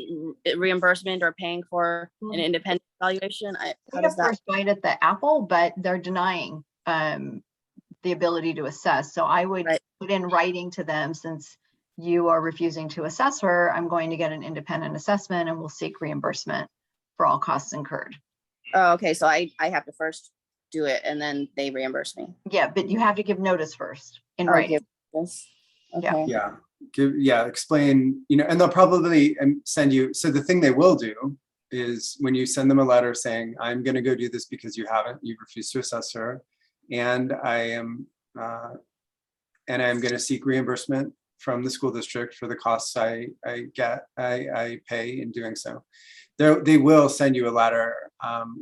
reimbursement or paying for an independent evaluation, how does that? First bite at the apple, but they're denying the ability to assess. So I would put in writing to them, since you are refusing to assess her, I'm going to get an independent assessment and we'll seek reimbursement for all costs incurred. Oh, okay. So I have to first do it and then they reimburse me. Yeah, but you have to give notice first in writing. Okay. Yeah. Explain, and they'll probably send you. So the thing they will do is when you send them a letter saying, I'm going to go do this because you've refused to assess her. And I'm going to seek reimbursement from the school district for the costs I pay in doing so. They will send you a letter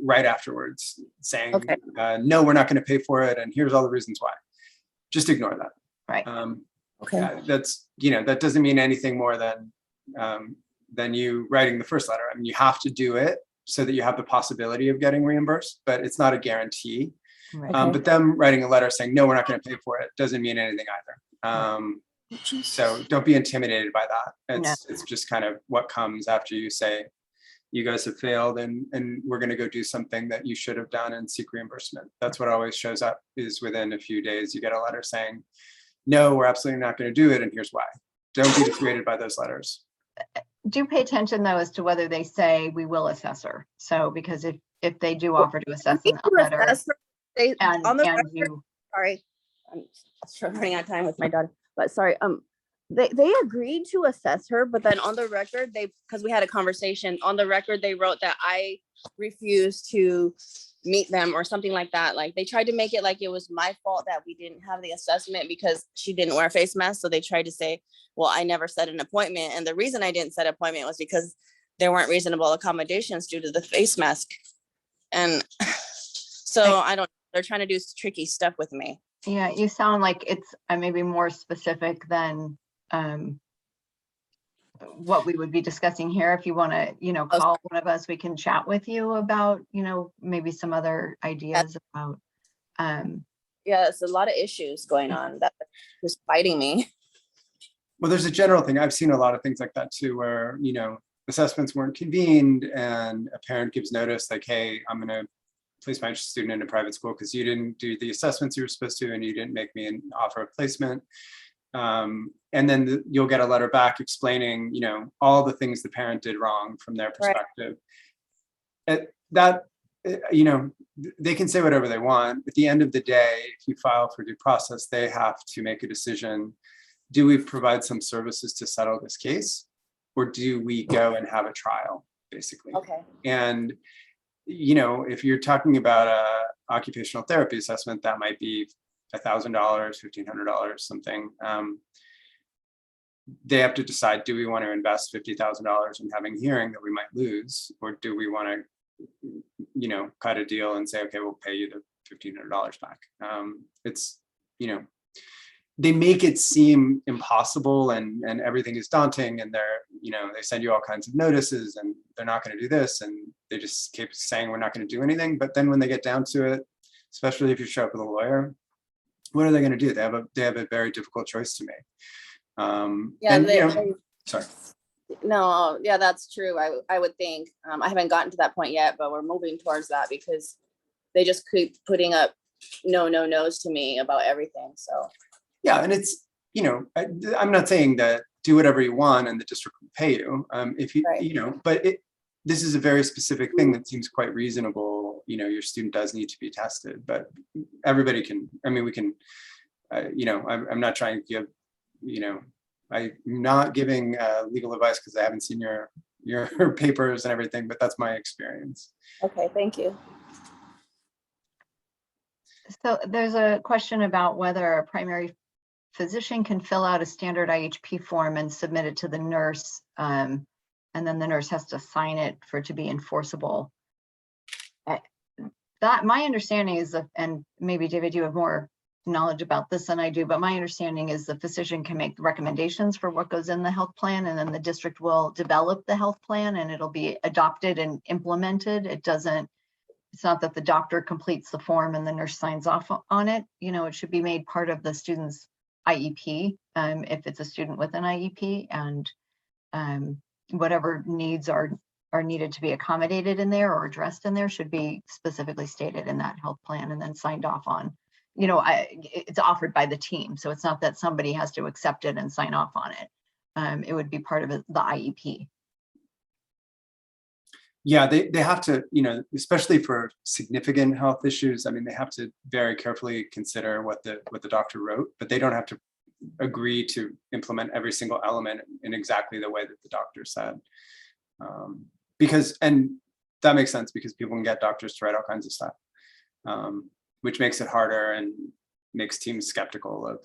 right afterwards saying, okay. No, we're not going to pay for it. And here's all the reasons why. Just ignore that. Right. Okay. That's, that doesn't mean anything more than you writing the first letter. I mean, you have to do it so that you have the possibility of getting reimbursed, but it's not a guarantee. Right. But them writing a letter saying, no, we're not going to pay for it doesn't mean anything either. So don't be intimidated by that. It's just kind of what comes after you say, you guys have failed and we're going to go do something that you should have done and seek reimbursement. That's what always shows up, is within a few days, you get a letter saying, no, we're absolutely not going to do it. And here's why. Don't be dissuaded by those letters. Do pay attention though, as to whether they say we will assess her. So, because if they do offer to assess in that letter, sorry, I'm running out of time with my daughter, but sorry, they agreed to assess her, but then on the record, because we had a conversation, on the record, they wrote that I refused to meet them or something like that. Like they tried to make it like it was my fault that we didn't have the assessment because she didn't wear a face mask. So they tried to say, well, I never set an appointment. And the reason I didn't set an appointment was because there weren't reasonable accommodations due to the face mask. And so they're trying to do tricky stuff with me. Yeah, you sound like it's maybe more specific than what we would be discussing here. If you want to, call one of us, we can chat with you about, maybe some other ideas about. Yeah, it's a lot of issues going on that is fighting me. Well, there's a general thing. I've seen a lot of things like that too, where, assessments weren't convened and a parent gives notice like, hey, I'm going to place my student in a private school because you didn't do the assessments you were supposed to and you didn't make me an offer of placement. And then you'll get a letter back explaining, all the things the parent did wrong from their perspective. They can say whatever they want. At the end of the day, if you file for due process, they have to make a decision. Do we provide some services to settle this case? Or do we go and have a trial, basically? Okay. And, if you're talking about a occupational therapy assessment, that might be $1,000, $1,500, something. They have to decide, do we want to invest $50,000 in having a hearing that we might lose? Or do we want to, cut a deal and say, okay, we'll pay you the $1,500 back. It's, they make it seem impossible and everything is daunting, and they send you all kinds of notices and they're not going to do this, and they just keep saying we're not going to do anything. But then when they get down to it, especially if you show up with a lawyer, what are they going to do? They have a very difficult choice to make. Sorry. No, yeah, that's true. I would think. I haven't gotten to that point yet, but we're moving towards that because they just keep putting up no's to me about everything. So yeah, and it's, I'm not saying that do whatever you want and the district will pay you. If you, right. But this is a very specific thing that seems quite reasonable. Your student does need to be tested, but everybody can, we can, I'm not trying to give, I'm not giving legal advice because I haven't seen your papers and everything, but that's my experience. Okay, thank you. So there's a question about whether a primary physician can fill out a standard IHP form and submit it to the nurse, and then the nurse has to sign it for it to be enforceable. That my understanding is that, and maybe David, you have more knowledge about this than I do, but my understanding is the physician can make recommendations for what goes in the health plan, and then the district will develop the health plan and it'll be adopted and implemented. It's not that the doctor completes the form and the nurse signs off on it. It should be made part of the student's IEP, if it's a student with an IEP, and whatever needs are needed to be accommodated in there or addressed in there should be specifically stated in that health plan and then signed off on. It's offered by the team, so it's not that somebody has to accept it and sign off on it. It would be part of the IEP. Yeah, they have to, especially for significant health issues. They have to very carefully consider what the doctor wrote, but they don't have to agree to implement every single element in exactly the way that the doctor said. And that makes sense because people can get doctors to write all kinds of stuff, which makes it harder and makes teams skeptical of,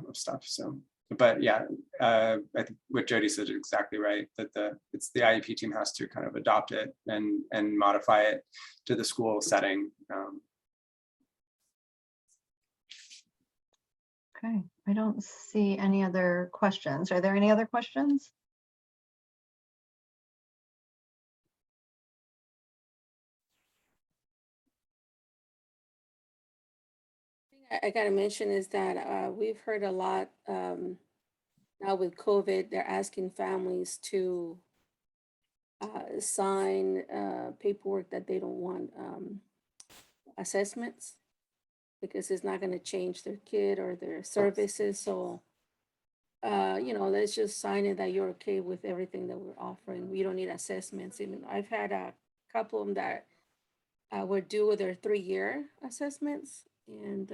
of stuff. So. But yeah, I think what Jody said is exactly right, that the IEP team has to kind of adopt it and modify it to the school setting. Okay, I don't see any other questions. Are there any other questions? I gotta mention is that we've heard a lot now with COVID, they're asking families to sign paperwork that they don't want assessments because it's not going to change their kid or their services. So, let's just sign it that you're okay with everything that we're offering. We don't need assessments. Even I've had a couple of them that were due with their 3-year assessments, and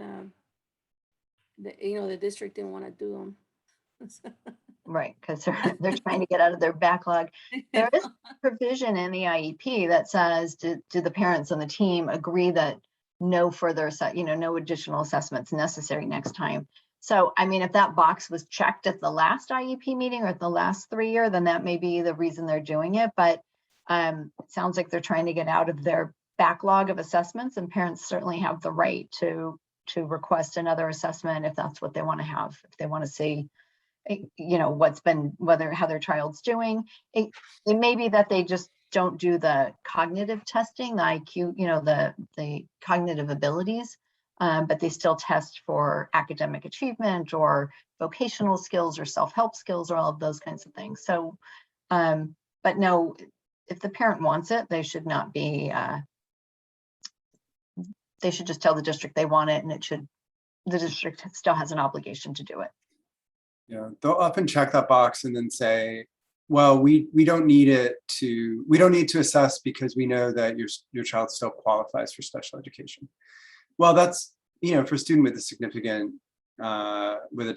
the district didn't want to do them. Right, because they're trying to get out of their backlog. There is provision in the IEP that says, do the parents and the team agree that no further, no additional assessments necessary next time? So, if that box was checked at the last IEP meeting or at the last 3-year, then that may be the reason they're doing it. But it sounds like they're trying to get out of their backlog of assessments, and parents certainly have the right to request another assessment if that's what they want to have, if they want to see how their child's doing. It may be that they just don't do the cognitive testing, the IQ, the cognitive abilities, but they still test for academic achievement or vocational skills or self-help skills or all of those kinds of things. So, but no, if the parent wants it, they should not be, they should just tell the district they want it, and the district still has an obligation to do it. Yeah, they'll often check that box and then say, well, we don't need to assess because we know that your child still qualifies for special education. Well, that's, for a student with a significant, with a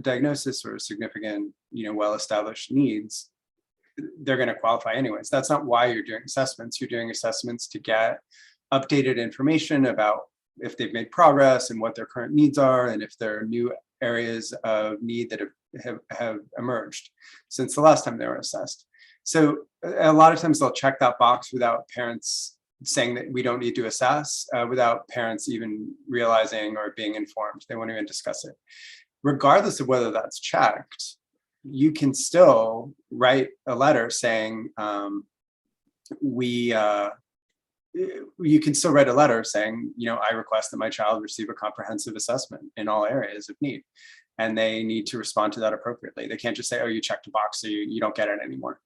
diagnosis or significant, well-established needs, they're going to qualify anyways. That's not why you're doing assessments. You're doing assessments to get updated information about if they've made progress and what their current needs are, and if there are new areas of need that have emerged since the last time they were assessed. So a lot of times they'll check that box without parents saying that we don't need to assess without parents even realizing or being informed. They won't even discuss it. Regardless of whether that's checked, you can still write a letter saying, you can still write a letter saying, I request that my child receive a comprehensive assessment in all areas of need. And they need to respond to that appropriately. They can't just say, oh, you checked a box, so you don't get it anymore.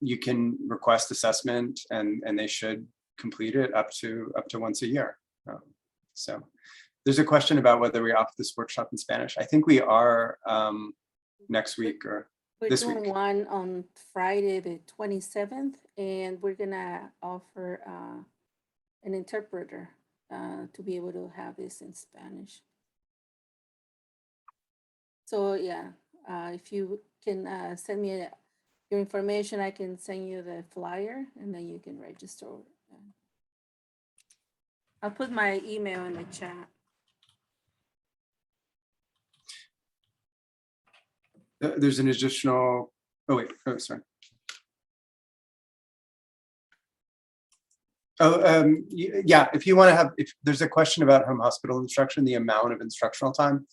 You can request assessment and they should complete it up to once a year. So there's a question about whether we offer this workshop in Spanish. I think we are next week or We're this doing week. one on Friday, the 27th, and we're gonna offer an interpreter to be able to have this in Spanish. So yeah, if you can send me your information, I can send you the flyer and then you can register. I'll put my email in the chat. There's an additional, sorry. Yeah, if you want to have, if there's a question about home hospital instruction, the amount of instructional time,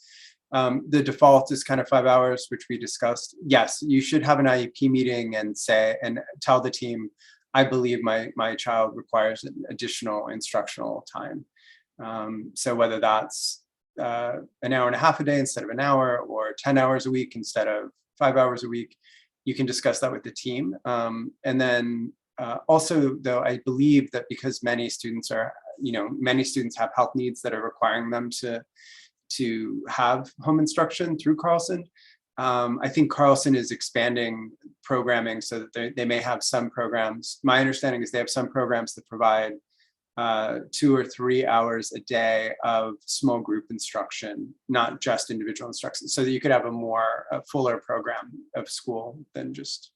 the default is kind of 5 hours, which we discussed. Yes, you should have an IEP meeting and tell the team, I believe my child requires an additional instructional time. So whether that's an hour and a half a day instead of an hour, or 10 hours a week instead of 5 hours a week, you can discuss that with the team. And then also, though, I believe that because many students have health needs that are requiring them to have home instruction through Carlson. I think Carlson is expanding programming so that they may have some programs. My understanding is they have some programs that provide 2 or 3 hours a day of small group instruction, not just individual instruction, so that you could have a fuller program of school than just.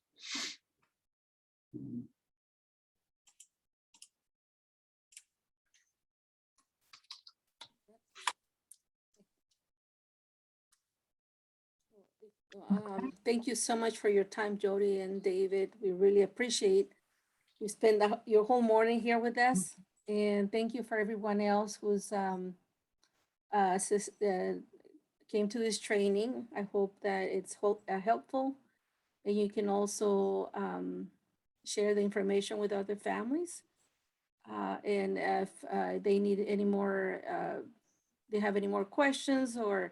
Thank you so much for your time, Jody and David. We really appreciate you spend your whole morning here with us. And thank you for everyone else who's came to this training. I hope that it's helpful. And you can also share the information with other families. And if they need any more, they have any more questions or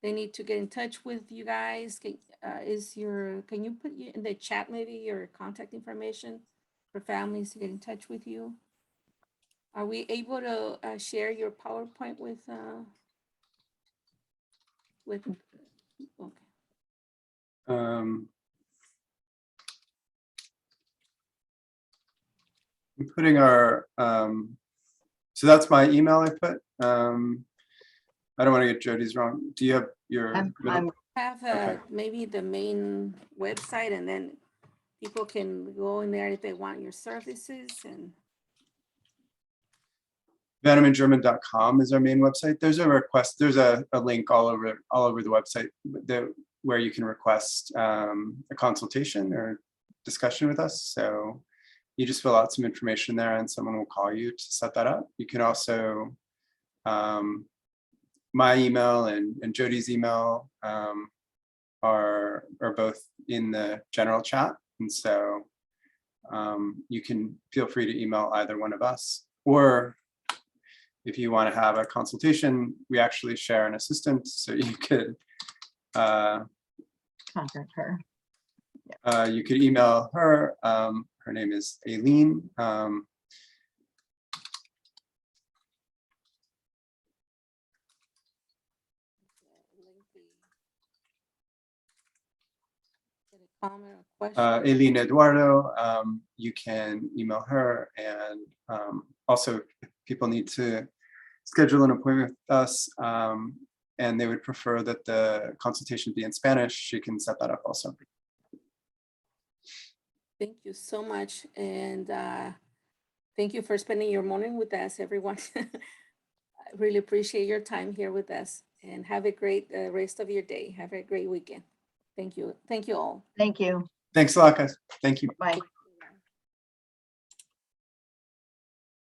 they need to get in touch with you guys, can you put in the chat maybe your contact information for families to get in touch with you? Are we able to share your PowerPoint with okay. I'm putting our, so that's my email I put. I don't want to get Jody's wrong. Do you have your? Have maybe the main website, and then people can go in there if they want your services. And VannemanGerman.com is our main website. There's a request. There's a link all over the website where you can request a consultation or discussion with us. So you just fill out some information there, and someone will call you to set that up. You can also my email and Jody's email are both in the general chat, and so you can feel free to email either one of us, or if you want to have a consultation, we actually share an assistant, so you could Contact her. you could email her. Her name is Aileen. Aileen Eduardo, you can email her, and also if people need to schedule an appointment with us and they would prefer that the consultation be in Spanish, she can set that up also. Thank you so much, and thank you for spending your morning with us, everyone. I really appreciate your time here with us, and have a great rest of your day. Have a great weekend. Thank you. Thank you all. Thank you. Thanks a lot, guys. Thank you. Bye.